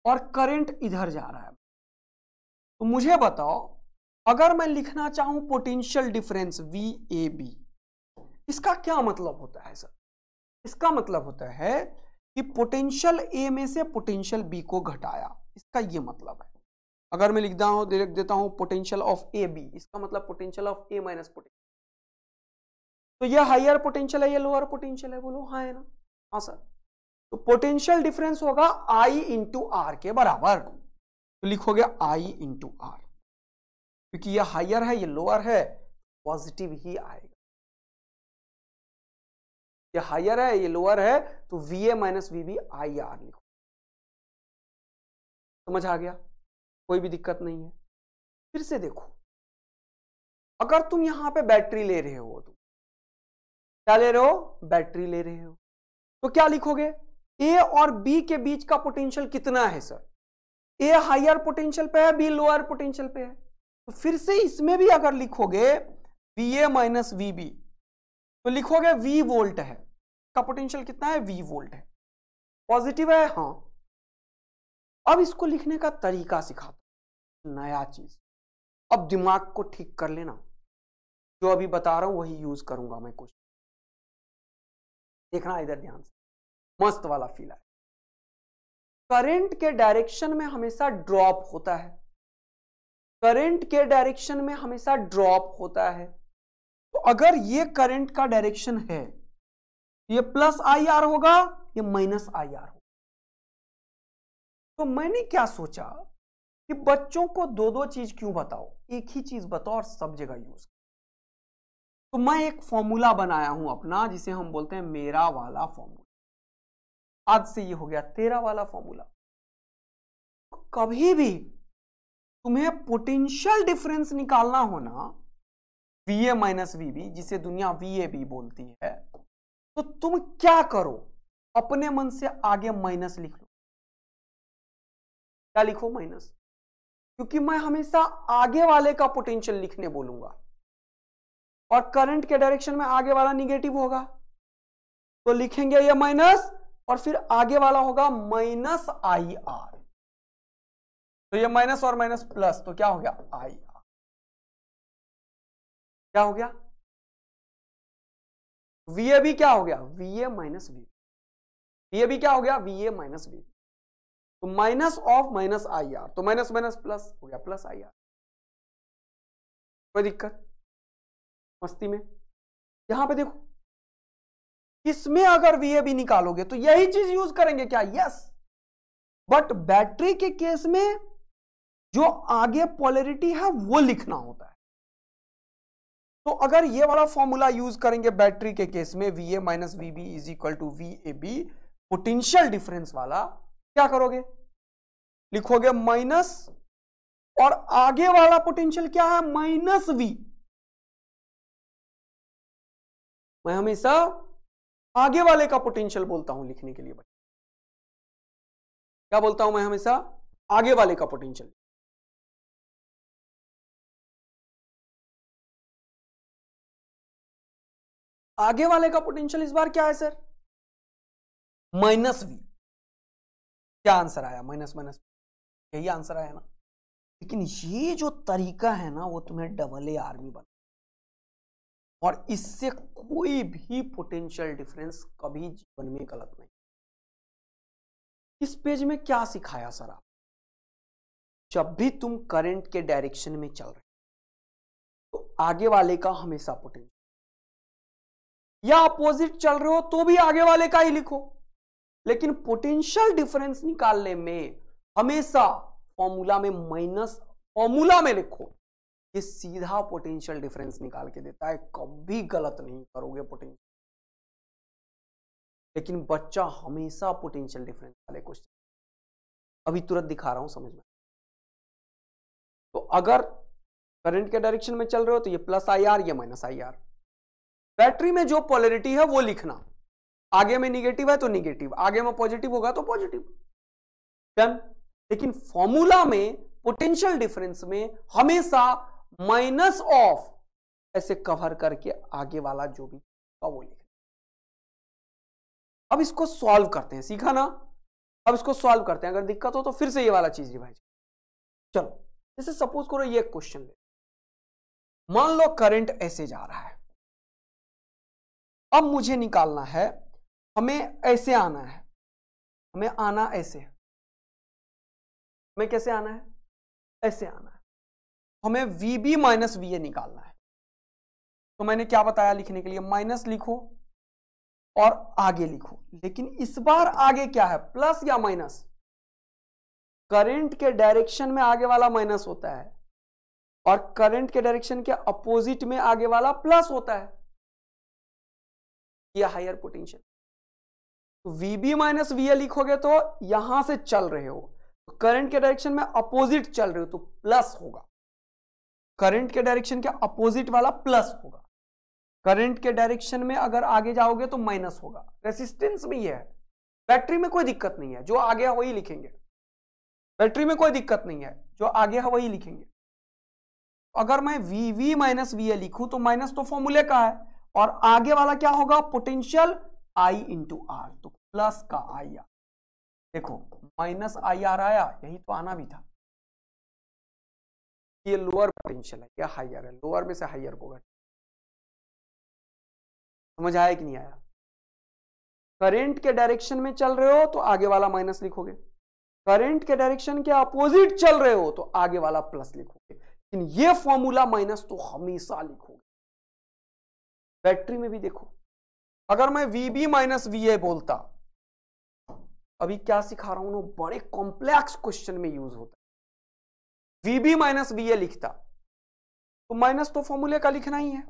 [SPEAKER 1] और करंट इधर जा रहा है, तो मुझे बताओ अगर मैं लिखना चाहूं potential difference V A B, इसका क्या मतलब होता है सर? इसका मतलब होता है कि पोटेंशियल ए में से पोटेंशियल बी को घटाया, इसका ये मतलब है। अगर मैं लिख देता हूं पोटेंशियल ऑफ ए बी, इसका मतलब potential of A minus potential, तो ये हायर पोटेंशियल है, ये लोअर पोटेंशियल है। बोलो हाँ है ना? हाँ सर। तो पोटेंशियल डिफरेंस होगा आई इंटू आर के बराबर, तो लिखोगे आई इंटू आर, क्योंकि ये हायर है ये लोअर है, पॉजिटिव ही आएगा। ये हायर है ये लोअर है, तो V A minus V B I R लिखो। समझ आ गया? कोई भी दिक्कत नहीं है। फिर से देखो, अगर तुम यहां पे बैटरी ले रहे हो, तुम क्या ले रहे हो? बैटरी ले रहे हो, तो क्या लिखोगे? ए और बी के बीच का पोटेंशियल कितना है सर? ए हायर पोटेंशियल पे है, बी लोअर पोटेंशियल पे है, तो फिर से इसमें भी अगर लिखोगे V A minus V B, तो लिखोगे वी वोल्ट है, का पोटेंशियल कितना है? वी वोल्ट है, पॉजिटिव है। हाँ, अब इसको लिखने का तरीका सिखाता हूं, नया चीज। अब दिमाग को ठीक कर लेना, जो अभी बता रहा हूं वही यूज करूंगा मैं। कुछ देखना इधर ध्यान से, मस्त वाला फील है। करंट के डायरेक्शन में हमेशा ड्रॉप होता है, करंट के डायरेक्शन में हमेशा ड्रॉप होता है। तो अगर ये करंट का डायरेक्शन है, ये प्लस आई आर होगा, ये माइनस आई आर होगा। तो मैंने क्या सोचा कि बच्चों को दो दो चीज क्यों बताओ, एक ही चीज बताओ और सब जगह यूज। तो मैं एक फॉर्मूला बनाया हूं अपना, जिसे हम बोलते हैं मेरा वाला फॉर्मूला। आज से ये हो गया तेरा वाला फॉर्मूला। कभी भी तुम्हें पोटेंशियल डिफरेंस निकालना हो ना, V A minus V B, जिसे दुनिया वी ए बी बोलती है, तो तुम क्या करो? अपने मन से आगे माइनस लिख लो। क्या लिखो? माइनस, क्योंकि मैं हमेशा आगे वाले का पोटेंशियल लिखने बोलूंगा, और करंट के डायरेक्शन में आगे वाला निगेटिव होगा, तो लिखेंगे ये माइनस, और फिर आगे वाला होगा माइनस आई आर। तो ये माइनस और माइनस प्लस, तो क्या हो गया? I R. क्या हो गया? वी ए बी क्या हो गया? V A minus V. V A B क्या हो गया? V A minus V. तो minus of minus I R, तो माइनस माइनस प्लस हो गया प्लस आई आर। कोई दिक्कत? मस्ती में। यहां पे देखो, इसमें अगर वी ए बी निकालोगे तो यही चीज यूज करेंगे क्या? यस। बट बैटरी के केस में जो आगे पोलैरिटी है वो लिखना होता है। तो अगर ये वाला फॉर्मूला यूज करेंगे बैटरी के केस में, V A minus V B is equal to V A B, potential difference वाला, क्या करोगे? लिखोगे माइनस, और आगे वाला पोटेंशियल क्या है? Minus V. मैं हमेशा आगे वाले का पोटेंशियल बोलता हूं लिखने के लिए। क्या बोलता हूं मैं? हमेशा आगे वाले का पोटेंशियल। आगे वाले का पोटेंशियल इस बार क्या है सर? Minus V. क्या आंसर आया? माइनस माइनस, यही आंसर आया ना। लेकिन ये जो तरीका है ना, वो तुम्हें डबल ए आर में बना, और इससे कोई भी पोटेंशियल डिफरेंस कभी जीवन में गलत नहीं। इस पेज में क्या सिखाया सर आप? जब भी तुम करंट के डायरेक्शन में चल रहे तो आगे वाले का हमेशा पोटेंशियल, या अपोजिट चल रहे हो तो भी आगे वाले का ही लिखो, लेकिन पोटेंशियल डिफरेंस निकालने में हमेशा फॉर्मूला में माइनस, फॉर्मूला में लिखो। ये सीधा पोटेंशियल डिफरेंस निकाल के देता है, कभी गलत नहीं करोगे पोटेंशियल। लेकिन बच्चा हमेशा पोटेंशियल डिफरेंस वाले क्वेश्चन, अभी तुरंत दिखा रहा हूं समझ में। तो अगर करंट के डायरेक्शन में चल रहे हो तो ये प्लस आई आर, ये माइनस आई आर। बैटरी में जो पोलैरिटी है वो लिखना, आगे में निगेटिव है तो निगेटिव, आगे में पॉजिटिव होगा तो पॉजिटिव, डन। लेकिन फॉर्मूला में पोटेंशियल डिफरेंस में हमेशा माइनस ऑफ ऐसे कवर करके आगे वाला जो भी का वो लिखना। अब इसको सॉल्व करते हैं, सीखा ना? अब इसको सॉल्व करते हैं, अगर दिक्कत हो तो फिर से ये वाला चीज रिवाइज। चलो जैसे सपोज करो ये क्वेश्चन ले, मान लो करंट ऐसे जा रहा है, अब मुझे निकालना है, हमें ऐसे आना है, हमें आना ऐसे, हमें कैसे आना है? ऐसे आना है, हमें VB माइनस VA निकालना है। तो मैंने क्या बताया लिखने के लिए? माइनस लिखो और आगे लिखो, लेकिन इस बार आगे क्या है, प्लस या माइनस? करंट के डायरेक्शन में आगे वाला माइनस होता है और करंट के डायरेक्शन के अपोजिट में आगे वाला प्लस होता है, यह हायर पोटेंशियल। तो VB माइनस VA लिखोगे तो यहां से चल रहे हो, तो करंट के डायरेक्शन में अपोजिट चल रहे हो तो प्लस होगा, करंट के डायरेक्शन के अपोजिट वाला प्लस होगा, करंट के डायरेक्शन में अगर आगे जाओगे तो माइनस होगा। रेसिस्टेंस में यह है, बैटरी में कोई दिक्कत नहीं है, जो आगे है वही लिखेंगे, बैटरी में कोई दिक्कत नहीं है, जो आगे है वही लिखेंगे। अगर मैं VV माइनस VA लिखूं तो माइनस तो फॉर्मूले का है और आगे वाला क्या होगा? पोटेंशियल I इंटू आर, तो प्लस का आई आर। देखो माइनस आई आर आया, यही तो आना भी था। ये लोअर पोटेंशियल है, या हायर है, लोअर में से हायर को घटा। समझ आया कि नहीं आया? करंट के डायरेक्शन में चल रहे हो तो आगे वाला माइनस लिखोगे, करंट के डायरेक्शन के अपोजिट चल रहे हो तो आगे वाला प्लस लिखोगे, लेकिन ये फॉर्मूला माइनस तो हमेशा लिखोगे। बैटरी में भी देखो, अगर मैं VB माइनस VA बोलता, अभी क्या सिखा रहा हूं ना, बड़े कॉम्प्लेक्स क्वेश्चन में यूज होता है। VB माइनस VA लिखता तो माइनस तो फॉर्मूले का लिखना ही है,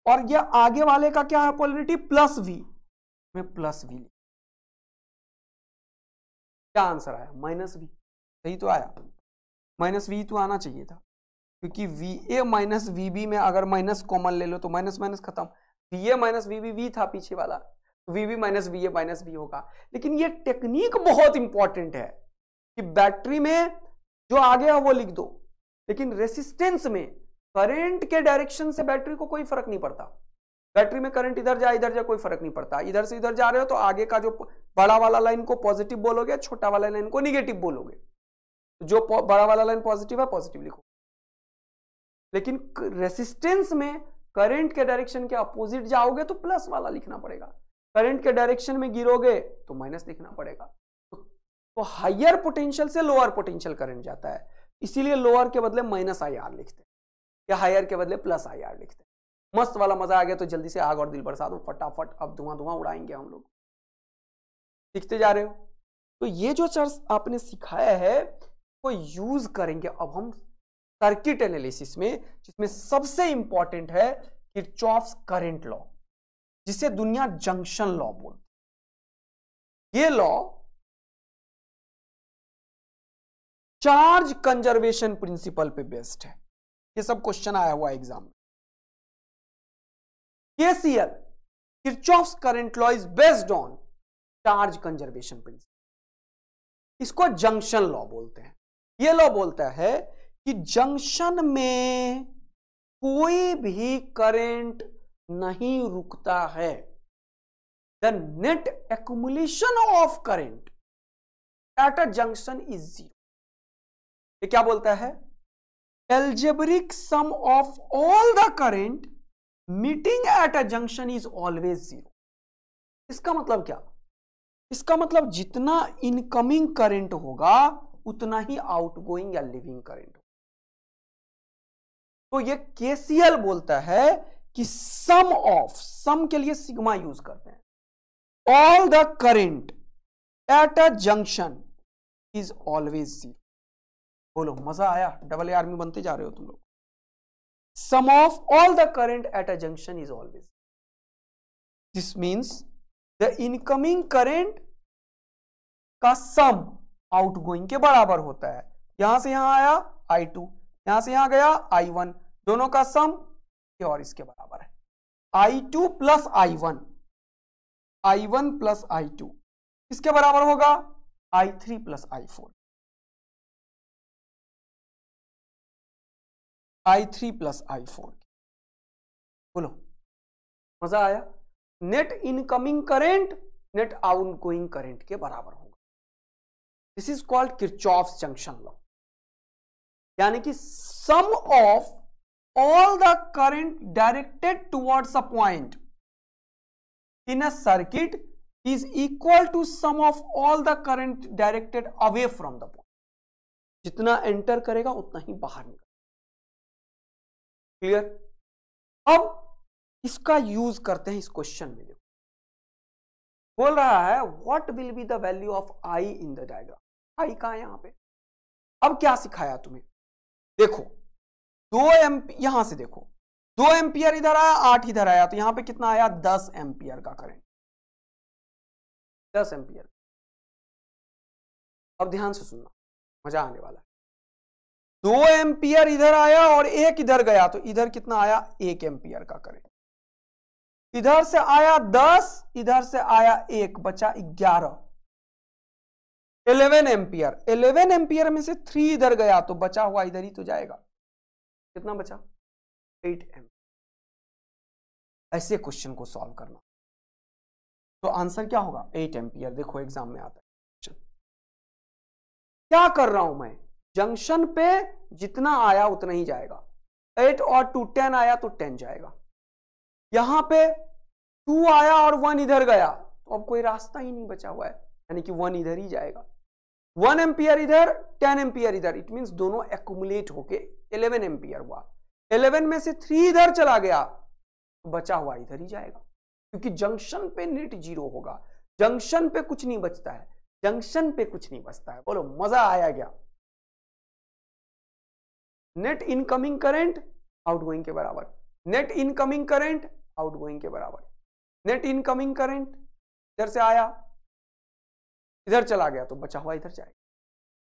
[SPEAKER 1] और ये आगे वाले का क्या है? पोलैरिटी प्लस V, में प्लस V। क्या आंसर आया? Minus V। सही तो आया, माइनस V तो आना चाहिए था, क्योंकि VA माइनस VB में अगर माइनस कॉमन ले लो तो माइनस माइनस खत्म, VA माइनस VB V था पीछे वाला, तो VB minus VA minus V होगा। लेकिन ये टेक्निक बहुत इंपॉर्टेंट है कि बैटरी में जो आगे है वो लिख दो, लेकिन रेसिस्टेंस में करंट के डायरेक्शन से बैटरी को कोई फर्क नहीं पड़ता। बैटरी में करंट इधर जा कोई फर्क नहीं पड़ता, इधर से इधर जा रहे हो तो आगे का जो बड़ा वाला लाइन को पॉजिटिव बोलोगे, छोटा वाला लाइन को निगेटिव बोलोगे। जो बड़ा वाला लाइन पॉजिटिव है पॉजिटिव लिखो, लेकिन रेसिस्टेंस में करंट के डायरेक्शन के अपोजिट जाओगे तो प्लस वाला लिखना पड़ेगा, करंट के डायरेक्शन में गिरोगे तो माइनस लिखना पड़ेगा। तो हायर पोटेंशियल से लोअर पोटेंशियल करंट जाता है, इसीलिए लोअर के बदले माइनस आई आर लिखते हैं या हायर के बदले प्लस आई आर लिखते हैं। मस्त वाला मजा आ गया तो जल्दी से आग और दिल बरसा दो फटाफट, अब धुआं धुआं उड़ाएंगे हम लोग। सीखते जा रहे हो तो ये जो चर्च आपने सिखाया है वो यूज करेंगे अब हम सर्किट एनालिसिस में, जिसमें सबसे इंपॉर्टेंट है किरचॉफ्स करंट लॉ, जिसे दुनिया जंक्शन लॉ बोलती है। ये लॉ चार्ज कंजर्वेशन प्रिंसिपल पे बेस्ड है, ये सब क्वेश्चन आया हुआ एग्जाम में। KCL Kirchhoff's current law is based on charge conservation principle, इसको जंक्शन लॉ बोलते हैं। ये लॉ बोलता है कि जंक्शन में कोई भी करंट नहीं रुकता है, the net accumulation of current at a junction is zero. ये क्या बोलता है? Algebraic sum of all the current meeting at a junction is always zero. इसका मतलब क्या? इसका मतलब जितना इनकमिंग करंट होगा उतना ही आउटगोइंग या लिविंग करंट होगा। तो ये KCL बोलता है कि सम ऑफ, सम के लिए सिग्मा यूज करते हैं, all the current at a junction is always zero. बोलो मजा आया? डबल ए आर्मी बनते जा रहे हो तुम लोग। Sum of all the current at a junction is always, this means the incoming current का सम आउटगोइंग के बराबर होता है। यहां से यहां आया I2, यहां से यहां गया I1, दोनों का सम ये और इसके बराबर है I2 plus I1, I1 plus I2 इसके बराबर होगा I3 plus I4, I3 plus I4। बोलो मजा आया? Net incoming current net outgoing current के बराबर होगा। This is called Kirchhoff's junction law, यानी कि सम of all the current directed towards a point in a circuit is equal to sum of all the current directed away from the point। जितना enter करेगा उतना ही बाहर निकलेगा। Clear? अब इसका use करते हैं इस क्वेश्चन में। देखो बोल रहा है what will be the value of I in the diagram. I कहां है यहां पे? अब क्या सिखाया तुम्हें? देखो 2 एम्पियर, यहां से देखो 2 एम्पियर इधर आया, 8 इधर आया, तो यहां पे कितना आया? 10 एम्पियर का करंट, 10 एम्पियर। अब ध्यान से सुनना, मजा आने वाला है। 2 एम्पियर इधर आया और 1 इधर गया, तो इधर कितना आया? 1 एम्पियर का करंट। इधर से आया 10, इधर से आया 1, बचा 11, 11 एम्पियर। 11 एम्पियर में से 3 इधर गया, तो बचा हुआ इधर ही तो जाएगा। कितना बचा? 8 एम्पियर। ऐसे क्वेश्चन को सॉल्व करना, तो आंसर क्या होगा? 8 एम्पियर। देखो एग्जाम में आता है। क्या कर रहा हूं मैं? जंक्शन पे जितना आया उतना ही जाएगा। 8 और 2 10 आया तो 10 जाएगा। यहां पे 2 आया और 1 इधर गया, तो अब कोई रास्ता ही नहीं बचा हुआ है, यानी कि 1 इधर ही जाएगा। 1 एम्पियर इधर, 10 एम्पियर इधर, इट मींस दोनों एक्युमुलेट होके 11 एम्पियर हुआ। 11 में से 3 इधर चला गया, तो बचा हुआ इधर ही जाएगा, क्योंकि जंक्शन पे नेट 0 होगा। जंक्शन पे कुछ नहीं बचता है, जंक्शन पे कुछ नहीं बचता है। बोलो मजा आया क्या? नेट इनकमिंग करंट आउटगोइंग के बराबर, नेट इनकमिंग करंट आउटगोइंग के बराबर। नेट इनकमिंग करंट इधर से आया, इधर चला गया, तो बचा हुआ इधर जाएगा।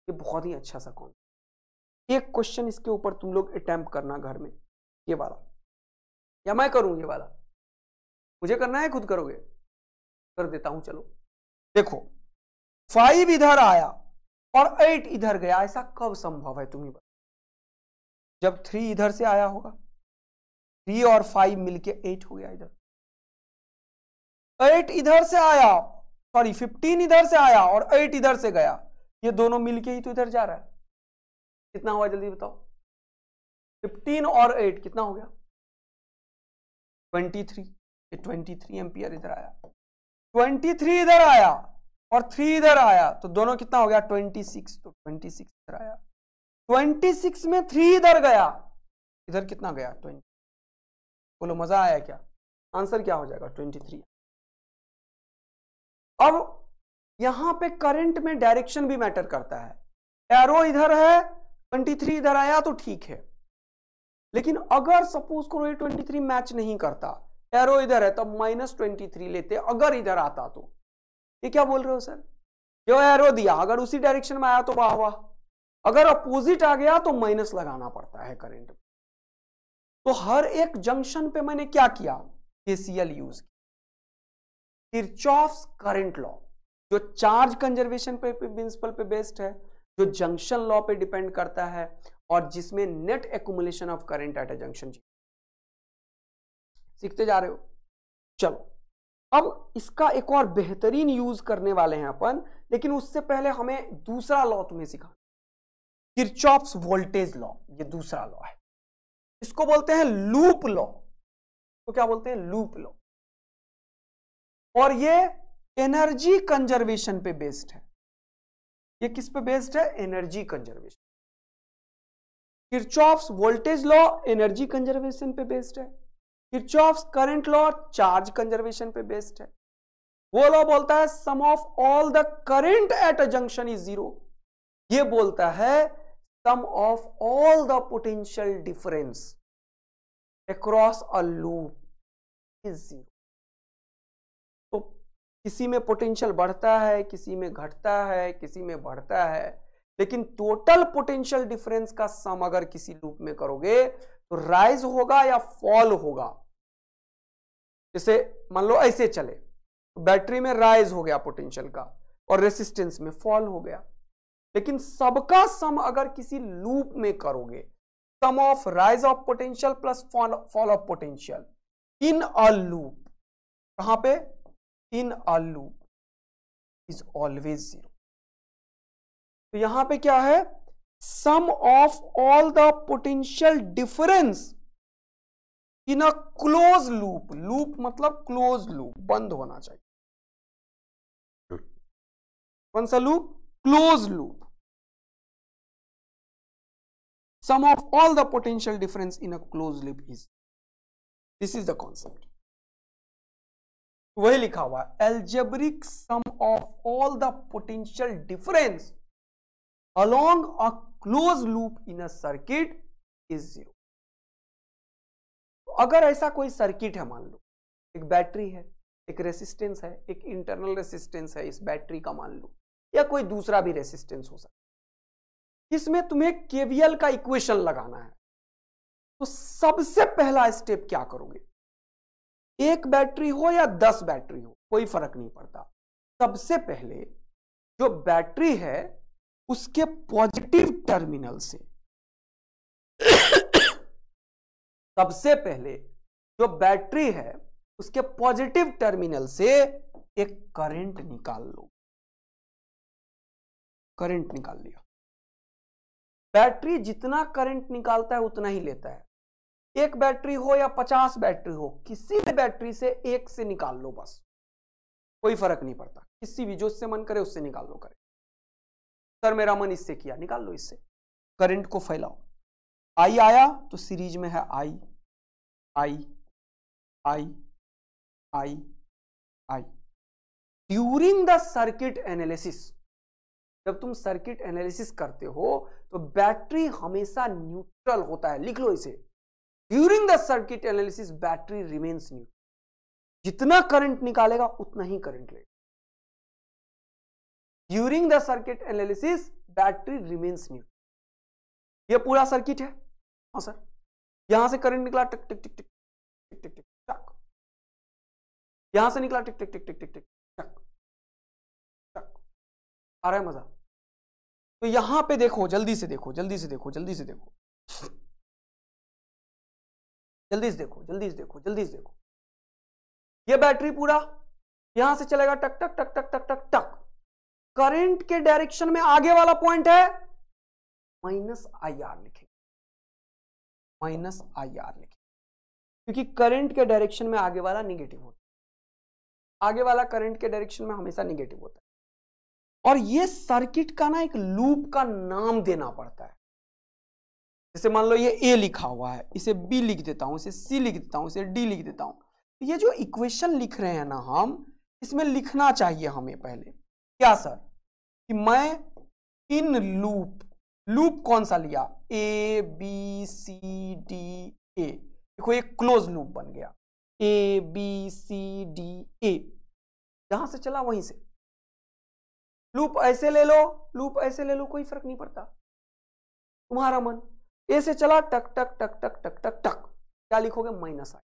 [SPEAKER 1] ये बहुत ही अच्छा सा कॉन्सेप्ट। एक क्वेश्चन इसके ऊपर तुम लोग अटेम्प्ट करना घर में, ये वाला, या मैं करूं ये वाला? मुझे करना है, खुद करोगे? कर देता हूं, चलो। देखो 5 इधर आया और 8 इधर गया, ऐसा कब संभव है तुम ही बताओ? जब 3 इधर से आया होगा, 3 और 5 मिलके 8 हो गया। इधर 8 इधर से आया, सॉरी 15 इधर से आया और 8 इधर से गया, ये दोनों मिलके ही तो इधर जा रहा है। कितना हुआ जल्दी बताओ? 15 और 8 कितना हो गया? 23। ये 23 एम्पियर इधर आया, 23 इधर आया और 3 इधर आया, तो दोनों कितना हो गया? 26। तो 26 इधर आया, 26 में 3 इधर गया, इधर कितना गया? 20। बोलो मजा आया क्या? आंसर क्या हो जाएगा? 23। अब यहां पे करंट में डायरेक्शन भी मैटर करता है। एरो इधर है, 23 इधर आया तो ठीक है, लेकिन अगर सपोज करो ये 23 मैच नहीं करता, एरो इधर है, तब -23 लेते अगर इधर आता तो। ये क्या बोल रहे हो सर? जो एरो दिया अगर उसी डायरेक्शन में आया तो वाह वाह, अगर अपोजिट आ गया तो माइनस लगाना पड़ता है करंट। तो हर एक जंक्शन पे मैंने क्या किया? केसीएल यूज किया, किरचॉफ्स करंट लॉ, जो चार्ज कंजर्वेशन पे प्रिंसिपल पे बेस्ड है, जो जंक्शन लॉ पे डिपेंड करता है, और जिसमें net accumulation of current at a junction. सीखते जा रहे हो? चलो अब इसका एक और बेहतरीन यूज करने वाले हैं अपन, लेकिन उससे पहले हमें दूसरा लॉ तुम्हें सिखा, किरचॉफ्स वोल्टेज लॉ। ये दूसरा लॉ है, इसको बोलते हैं लूप लॉ। तो क्या बोलते हैं? Loop law. और ये एनर्जी कंजर्वेशन पे बेस्ड है। ये किस पे बेस्ड है? Energy conservation. Kirchhoff's voltage law energy conservation पे बेस्ड है, Kirchhoff's current law charge conservation पे बेस्ड है। वो लॉ बोलता है sum of all the current at a junction is 0। ये बोलता है sum of all the potential difference across a loop is 0। तो किसी में पोटेंशियल बढ़ता है, किसी में घटता है, किसी में बढ़ता है, लेकिन टोटल पोटेंशियल डिफरेंस का सम अगर किसी लूप में करोगे तो राइज होगा या फॉल होगा। जैसे मान लो ऐसे चले तो बैटरी में राइज हो गया पोटेंशियल का और रेसिस्टेंस में फॉल हो गया। लेकिन सबका सम अगर किसी लूप में करोगे, sum of rise of potential plus fall of potential in a loop, कहां पे, in a loop is always 0। तो यहां पे क्या है, sum of all the potential difference in a close loop, loop मतलब क्लोज लूप, बंद होना चाहिए। कौन सा loop, close loop. Sum of all the potential difference in a closed loop is, this is the concept। वही लिखा हुआ है, algebraic sum of all the potential difference along a closed loop in a circuit is 0। अगर ऐसा कोई circuit है, मान लो एक बैटरी है, एक रेसिस्टेंस है, एक इंटरनल रेसिस्टेंस है इस बैटरी का मान लो, या कोई दूसरा भी रेसिस्टेंस हो सकता है, इसमें तुम्हें केवीएल का इक्वेशन लगाना है। तो सबसे पहला स्टेप क्या करोगे, एक बैटरी हो या 10 बैटरी हो कोई फर्क नहीं पड़ता, सबसे पहले जो बैटरी है उसके पॉजिटिव टर्मिनल से सबसे पहले जो बैटरी है उसके पॉजिटिव टर्मिनल से एक करंट निकाल लो। करंट निकाल लिया, बैटरी जितना करंट निकालता है उतना ही लेता है। एक बैटरी हो या 50 बैटरी हो, किसी भी बैटरी से एक से निकाल लो, बस कोई फर्क नहीं पड़ता, किसी भी जो इससे मन करे उससे निकाल लो। करंट, सर मेरा मन इससे किया, निकाल लो इससे, करंट को फैलाओ। आई आया तो सीरीज में है आई आई आई आई आई। ड्यूरिंग द सर्किट एनालिसिस, जब तुम सर्किट एनालिसिस करते हो तो बैटरी हमेशा न्यूट्रल होता है, लिख लो इसे। During the circuit analysis battery remains neutral, जितना करंट निकालेगा उतना ही करंट लेगा। During the circuit analysis battery remains neutral. ये पूरा सर्किट है, हाँ सर, यहां से करंट निकला टिक टिक टिक टिक टिक टिक टिक टक, यहां से निकला टिक टिक टिक टिक टिक टिक टक टक। आ रहा है मजा? तो यहां पे देखो, जल्दी से देखो, जल्दी से देखो, जल्दी से देखो, जल्दी से देखो, जल्दी से देखो, जल्दी से देखो। ये बैटरी पूरा यहां से चलेगा टक टक टक टक टक टक टक। करंट के डायरेक्शन में आगे वाला पॉइंट है माइनस आई आर, लिखेंगे माइनस आई आर लिखेंगे, क्योंकि करंट के डायरेक्शन में आगे वाला निगेटिव होता है, आगे वाला करंट के डायरेक्शन में हमेशा निगेटिव होता है। और ये सर्किट का ना एक लूप का नाम देना पड़ता है। जैसे मान लो ये ए लिखा हुआ है, इसे बी लिख देता हूं, इसे सी लिख देता हूं, इसे डी लिख देता हूं। तो ये जो इक्वेशन लिख रहे हैं ना हम, इसमें लिखना चाहिए हमें पहले क्या सर, कि मैं इन लूप, लूप कौन सा लिया, A B C D A, देखो एक क्लोज लूप बन गया, A B C D A, जहां से चला वहीं से। लूप ऐसे ले लो, लूप ऐसे ले लो, कोई फर्क नहीं पड़ता, तुम्हारा मन। ए से चला टक टक टक टक टक टक टक, क्या लिखोगे, माइनस आई,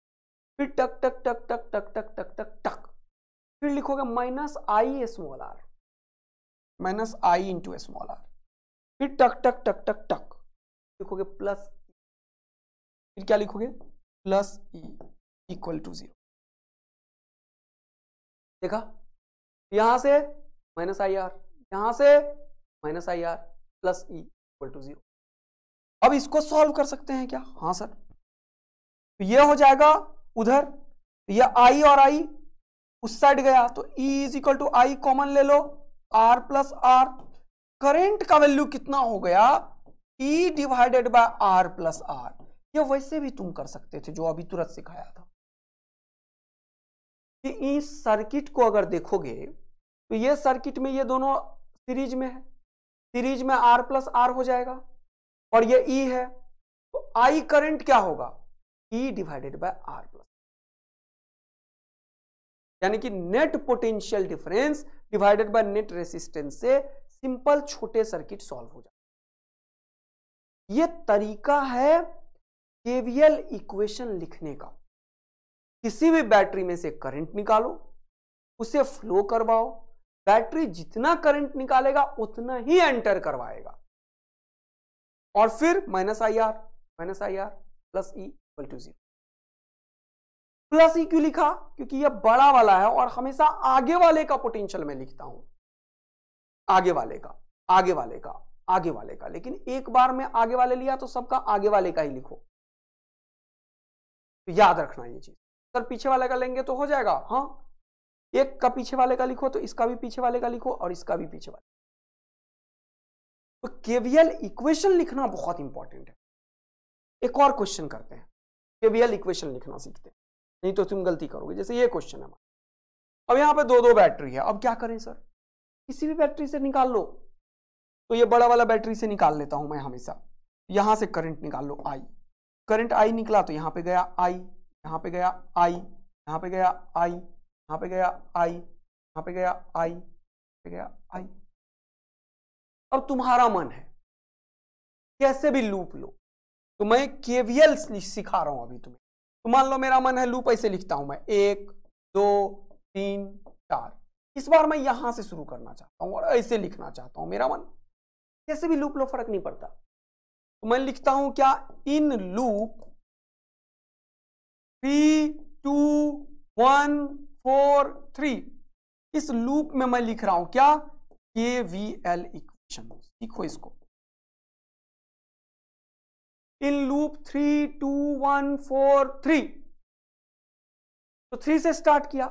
[SPEAKER 1] फिर टक टक टक टक टक टक टक टक टक, फिर लिखोगे minus I small R, minus I into small R, फिर टक टक टक टक टक लिखोगे प्लस, फिर क्या लिखोगे, प्लस ई इक्वल टू 0। देखा, यहां से माइनस आई आर, यहां से minus I R, plus E equal to 0। अब इसको सॉल्व कर सकते हैं क्या, हाँ सर। तो ये हो जाएगा उधर, ये आई और आई उस साइड गया, तो E is equal to I common ले लो, R प्लस आर। करेंट का वैल्यू कितना हो गया, E divided by R plus R. ये वैसे भी तुम कर सकते थे, जो अभी तुरंत सिखाया था। कि इस सर्किट को अगर देखोगे तो ये सर्किट में ये दोनों सीरीज में है, सीरीज में R प्लस आर हो जाएगा, और ये E है, तो I करंट क्या होगा, E divided by R plus, यानी कि net potential difference divided by net resistance से सिंपल छोटे सर्किट सॉल्व हो जाए। ये तरीका है केवीएल इक्वेशन लिखने का। किसी भी बैटरी में से करंट निकालो, उसे फ्लो करवाओ, बैटरी जितना करंट निकालेगा उतना ही एंटर करवाएगा, और फिर minus I R plus E equal to 0। Plus E क्यों लिखा? क्योंकि यह बड़ा वाला है और हमेशा आगे वाले का पोटेंशियल में लिखता हूं, आगे वाले का, आगे वाले का, आगे वाले का। लेकिन एक बार में आगे वाले लिया तो सबका आगे वाले का ही लिखो, तो याद रखना ये चीज। सर पीछे वाले का लेंगे तो हो जाएगा, हाँ, एक का पीछे वाले का लिखो तो इसका भी पीछे वाले का लिखो और इसका भी पीछे वाले। तो केवीएल इक्वेशन लिखना बहुत इंपॉर्टेंट है। एक और क्वेश्चन करते हैं, केवीएल इक्वेशन लिखना सीखते हैं, नहीं तो तुम गलती करोगे। जैसे ये क्वेश्चन है, अब यहां पे दो बैटरी है, अब क्या करें सर? किसी भी बैटरी से निकाल लो। तो ये बड़ा वाला बैटरी से निकाल लेता हूं मैं हमेशा। यहां से करंट निकाल लो, आई, करंट आई निकला तो यहां पे गया आई, यहां पे गया आई, यहां पे गया आई, यहां पे गया आई, यहां पे गया आई, यहां पे गया आई। अब तुम्हारा मन है कैसे भी लूप लो, तो मैं केवीएल सिखा रहा हूं अभी तुम्हें। तो मान लो मेरा मन है लूप ऐसे लिखता हूं मैं, 1 2 3 4। इस बार मैं यहां से शुरू करना चाहता हूं और ऐसे लिखना चाहता हूं। मेरा मन कैसे भी लूप लो, फर्क नहीं पड़ता। तो मैं लिखता हूं क्या, इन लूप 3 2 1 4 3। इस लूप में मैं लिख रहा हूं क्या, केवीएल इक्वेशन। सीखो इसको। In loop 3 2 1 4 3। तो 3 से स्टार्ट किया।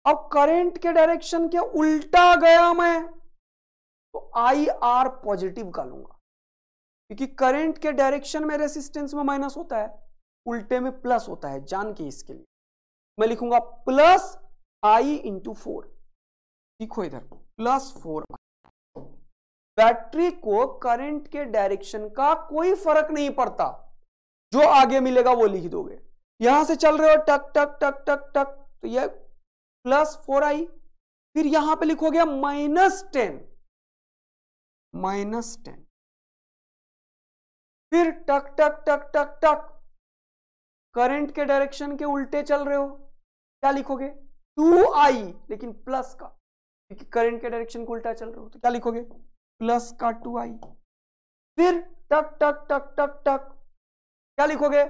[SPEAKER 1] अब करंट के डायरेक्शन के उल्टा गया मैं, तो आई आर पॉजिटिव का लूंगा, क्योंकि करंट के डायरेक्शन में रेसिस्टेंस में माइनस होता है, उल्टे में प्लस होता है। जान के इसके लिए मैं लिखूंगा प्लस आई इंटू 4। देखो इधर प्लस 4। बैटरी को करंट के डायरेक्शन का कोई फर्क नहीं पड़ता, जो आगे मिलेगा वो लिख दोगे। यहां से चल रहे हो टक टक टक टक टक, तो यह प्लस 4i, फिर यहां पे लिखोगे -10, -10, फिर टक टक टक टक टक, करंट के डायरेक्शन के उल्टे चल रहे हो, क्या लिखोगे 2i, लेकिन प्लस का, क्योंकि करंट के डायरेक्शन को उल्टा चल रहे हो, तो क्या लिखोगे प्लस का 2i। फिर टक टक टक टक टक, क्या लिखोगे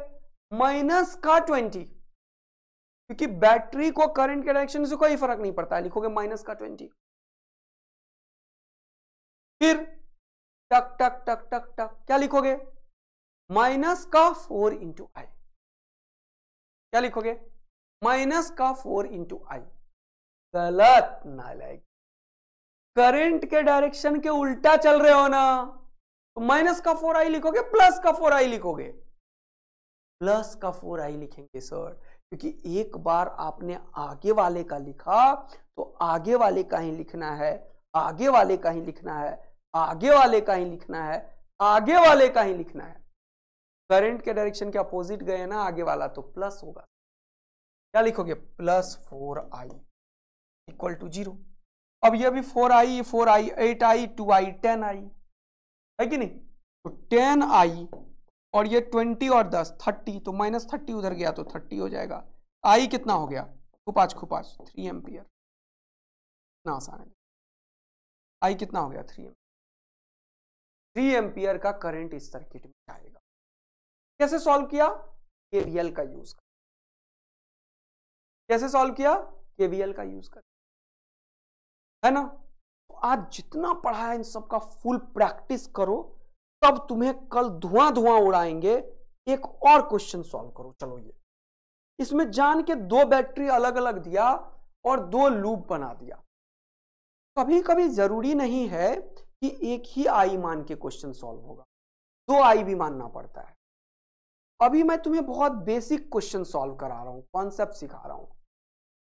[SPEAKER 1] माइनस का 20, क्योंकि बैटरी को करंट के डायरेक्शन से कोई फर्क नहीं पड़ता है, लिखोगे माइनस का 20। फिर टक टक टक टक टक, क्या लिखोगे माइनस का 4 इंटू आई। क्या लिखोगे माइनस का 4 इंटू आई। गलत, नालायक, करंट के डायरेक्शन के उल्टा चल रहे हो ना, तो माइनस का 4i लिखोगे, प्लस का 4i लिखोगे। प्लस का 4i लिखेंगे सर, क्योंकि एक बार आपने आगे वाले का लिखा तो आगे वाले का ही लिखना है, आगे वाले का ही लिखना है, आगे वाले का ही लिखना है, आगे वाले का ही लिखना है। करंट के डायरेक्शन के अपोजिट गए ना आगे वाला, तो प्लस होगा। क्या लिखोगे प्लस 4i इक्वल टू 0। अब ये भी 4i 4i 8i 2i 10i है कि नहीं, तो 10i और ये 20 और 10 30, तो माइनस 30 उधर गया तो 30 हो जाएगा। आई कितना हो गया, खुपाच 3 एम्पियर। इतना आसान है। आई कितना हो गया 3 एम्पियर का करंट इस सर्किट में आएगा। कैसे सॉल्व किया, केवीएल का यूज कर। कैसे सॉल्व किया, केवीएल का यूज कर, है ना। तो आज जितना पढ़ा है इन सब का फुल प्रैक्टिस करो, तब तुम्हें कल धुआं धुआं उड़ाएंगे। एक और क्वेश्चन सॉल्व करो। चलो ये इसमें जान के 2 बैटरी अलग अलग दिया और 2 लूप बना दिया। कभी कभी जरूरी नहीं है कि एक ही आई मान के क्वेश्चन सॉल्व होगा, 2 आई भी मानना पड़ता है। अभी मैं तुम्हें बहुत बेसिक क्वेश्चन सॉल्व करा रहा हूं, कॉन्सेप्ट सिखा रहा हूं,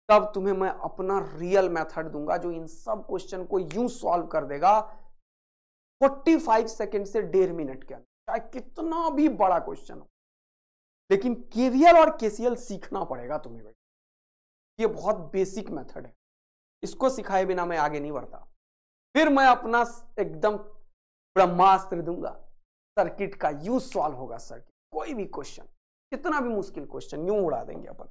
[SPEAKER 1] तब तुम्हें मैं अपना रियल मेथड दूंगा जो इन सब क्वेश्चन को यूं सॉल्व कर देगा 45 सेकंड से 1.5 मिनट के अंदर, चाहे कितना भी बड़ा क्वेश्चन हो। लेकिन केवीएल और केसीएल सीखना पड़ेगा तुम्हें भाई, ये बहुत बेसिक मेथड है, इसको सिखाए बिना मैं आगे नहीं बढ़ता। फिर मैं अपना एकदम ब्रह्मास्त्र दूंगा, सर्किट का यूं सॉल्व होगा। सर्किट कोई भी क्वेश्चन, कितना भी मुश्किल क्वेश्चन यूं उड़ा देंगे अपन।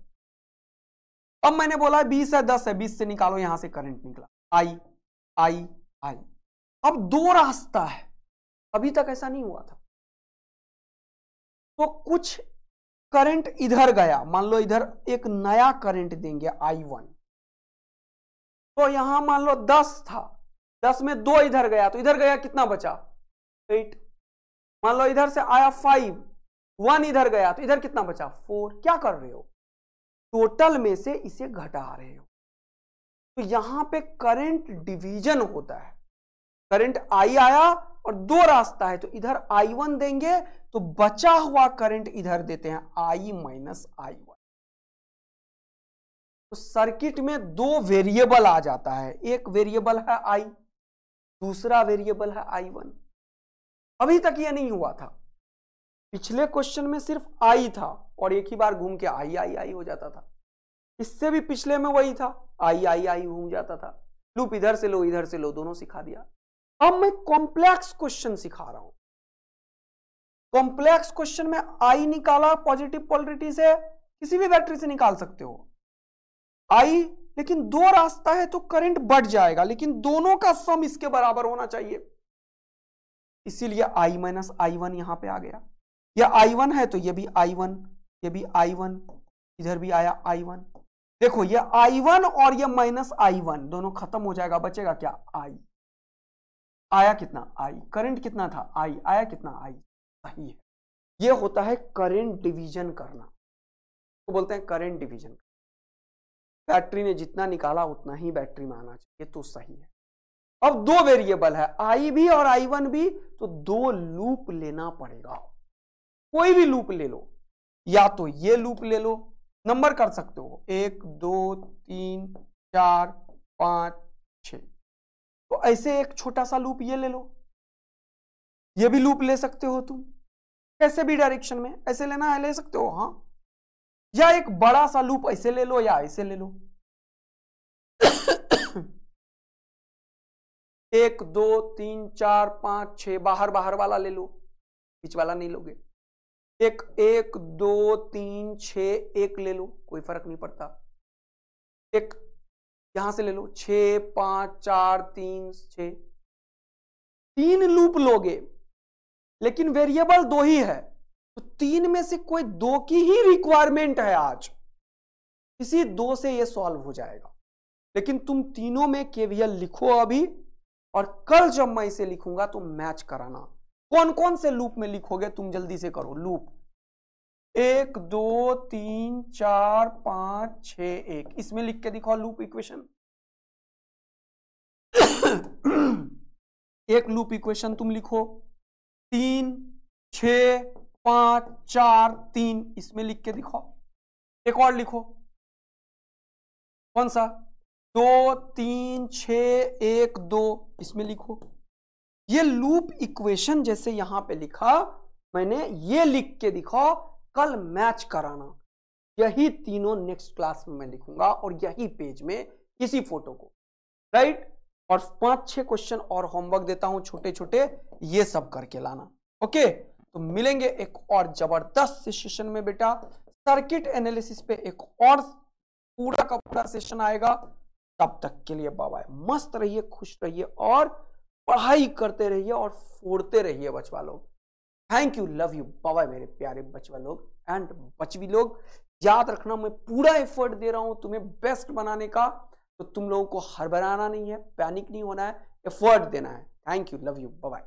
[SPEAKER 1] अब मैंने बोला 20 है 10 है, 20 से निकालो, यहां से करंट निकला आई आई आई। अब दो रास्ता है, अभी तक ऐसा नहीं हुआ था। तो कुछ करंट इधर गया, मान लो इधर एक नया करंट देंगे I1, तो यहां मान लो 10 था, 10 में 2 इधर गया, तो इधर गया कितना बचा 8। मान लो इधर से आया 5, 1 इधर गया, तो इधर कितना बचा 4। क्या कर रहे हो, टोटल में से इसे घटा रहे हो। तो यहां पे करंट डिवीजन होता है। करंट I आया और दो रास्ता है, तो इधर I1 देंगे तो बचा हुआ करंट इधर देते हैं I माइनस I1। तो सर्किट में दो वेरिएबल आ जाता है, एक वेरिएबल है I, दूसरा वेरिएबल है I1। अभी तक यह नहीं हुआ था, पिछले क्वेश्चन में सिर्फ I था और एक ही बार घूम के I हो जाता था। इससे भी पिछले में वही था, I घूम जाता था। लूप इधर से लो इधर से लो, दोनों सिखा दिया। अब मैं कॉम्प्लेक्स क्वेश्चन सिखा रहा हूं। कॉम्प्लेक्स क्वेश्चन में I निकाला पॉजिटिव पोलरिटी से, किसी भी बैटरी से निकाल सकते हो I, लेकिन दो रास्ता है तो करंट बढ़ जाएगा, लेकिन दोनों का सम इसके बराबर होना चाहिए। इसीलिए I माइनस I1 यहां पे आ गया। यह I1 है तो ये भी I1, ये भी I1, इधर भी आया I1। देखो ये I1 और ये माइनस I1 दोनों खत्म हो जाएगा, बचेगा क्या I। आया कितना I, करंट कितना था I, आया कितना I। सही है, ये होता है करंट डिवीजन करना, तो बोलते हैं करंट डिवीजन। बैटरी ने जितना निकाला उतना ही बैटरी में आना चाहिए, तो सही है। अब दो वेरिएबल है I भी और I1 भी, तो दो लूप लेना पड़ेगा। कोई भी लूप ले लो, या तो ये लूप ले लो, नंबर कर सकते हो 1 2 3 4 5 6, तो ऐसे एक छोटा सा लूप ये ले लो, ये भी लूप ले सकते हो तुम, कैसे भी डायरेक्शन में ऐसे लेना है ले सकते हो। हाँ, या एक बड़ा सा लूप ऐसे ले लो या ऐसे ले लो। 1 2 3 4 5 6, बाहर बाहर वाला ले लो, बीच वाला नहीं लोगे। 1 2 3 6, एक ले लो, कोई फर्क नहीं पड़ता। एक यहां से ले लो 6 5 4 3 6, 3 लूप लोगे, लेकिन वेरिएबल 2 ही है, तो 3 में से कोई 2 की ही रिक्वायरमेंट है आज, इसी 2 से ये सॉल्व हो जाएगा। लेकिन तुम तीनों में केवीएल लिखो अभी, और कल जब मैं इसे लिखूंगा तो मैच कराना। कौन कौन से लूप में लिखोगे तुम जल्दी से करो। लूप 1 2 3 4 5 6 1, इसमें लिख के दिखाओ लूप इक्वेशन। एक लूप इक्वेशन तुम लिखो 3 6 5 4 3, इसमें लिख के दिखाओ। एक और लिखो, कौन सा 2 3 6 1 2, इसमें लिखो। ये लूप इक्वेशन जैसे यहां पे लिखा मैंने, ये लिख के दिखाओ, कल मैच कराना। यही तीनों नेक्स्ट क्लास में मैं लिखूंगा, और यही पेज में इसी फोटो को, राइट। और 5-6 क्वेश्चन और होमवर्क देता हूं छोटे छोटे, ये सब करके लाना। ओके, तो मिलेंगे एक और जबरदस्त सेशन में बेटा। सर्किट एनालिसिस पे एक और पूरा का पूरा सेशन आएगा। तब तक के लिए बाय बाय, मस्त रहिए, खुश रहिए, और पढ़ाई करते रहिए और फोड़ते रहिए बचवा लोग। Thank you, love you, bye bye मेरे प्यारे बचवा लोग एंड बचवी लोग। याद रखना, मैं पूरा एफर्ट दे रहा हूं तुम्हें बेस्ट बनाने का, तो तुम लोगों को हड़बड़ाना नहीं है, पैनिक नहीं होना है, एफर्ट देना है। Thank you, love you, bye bye.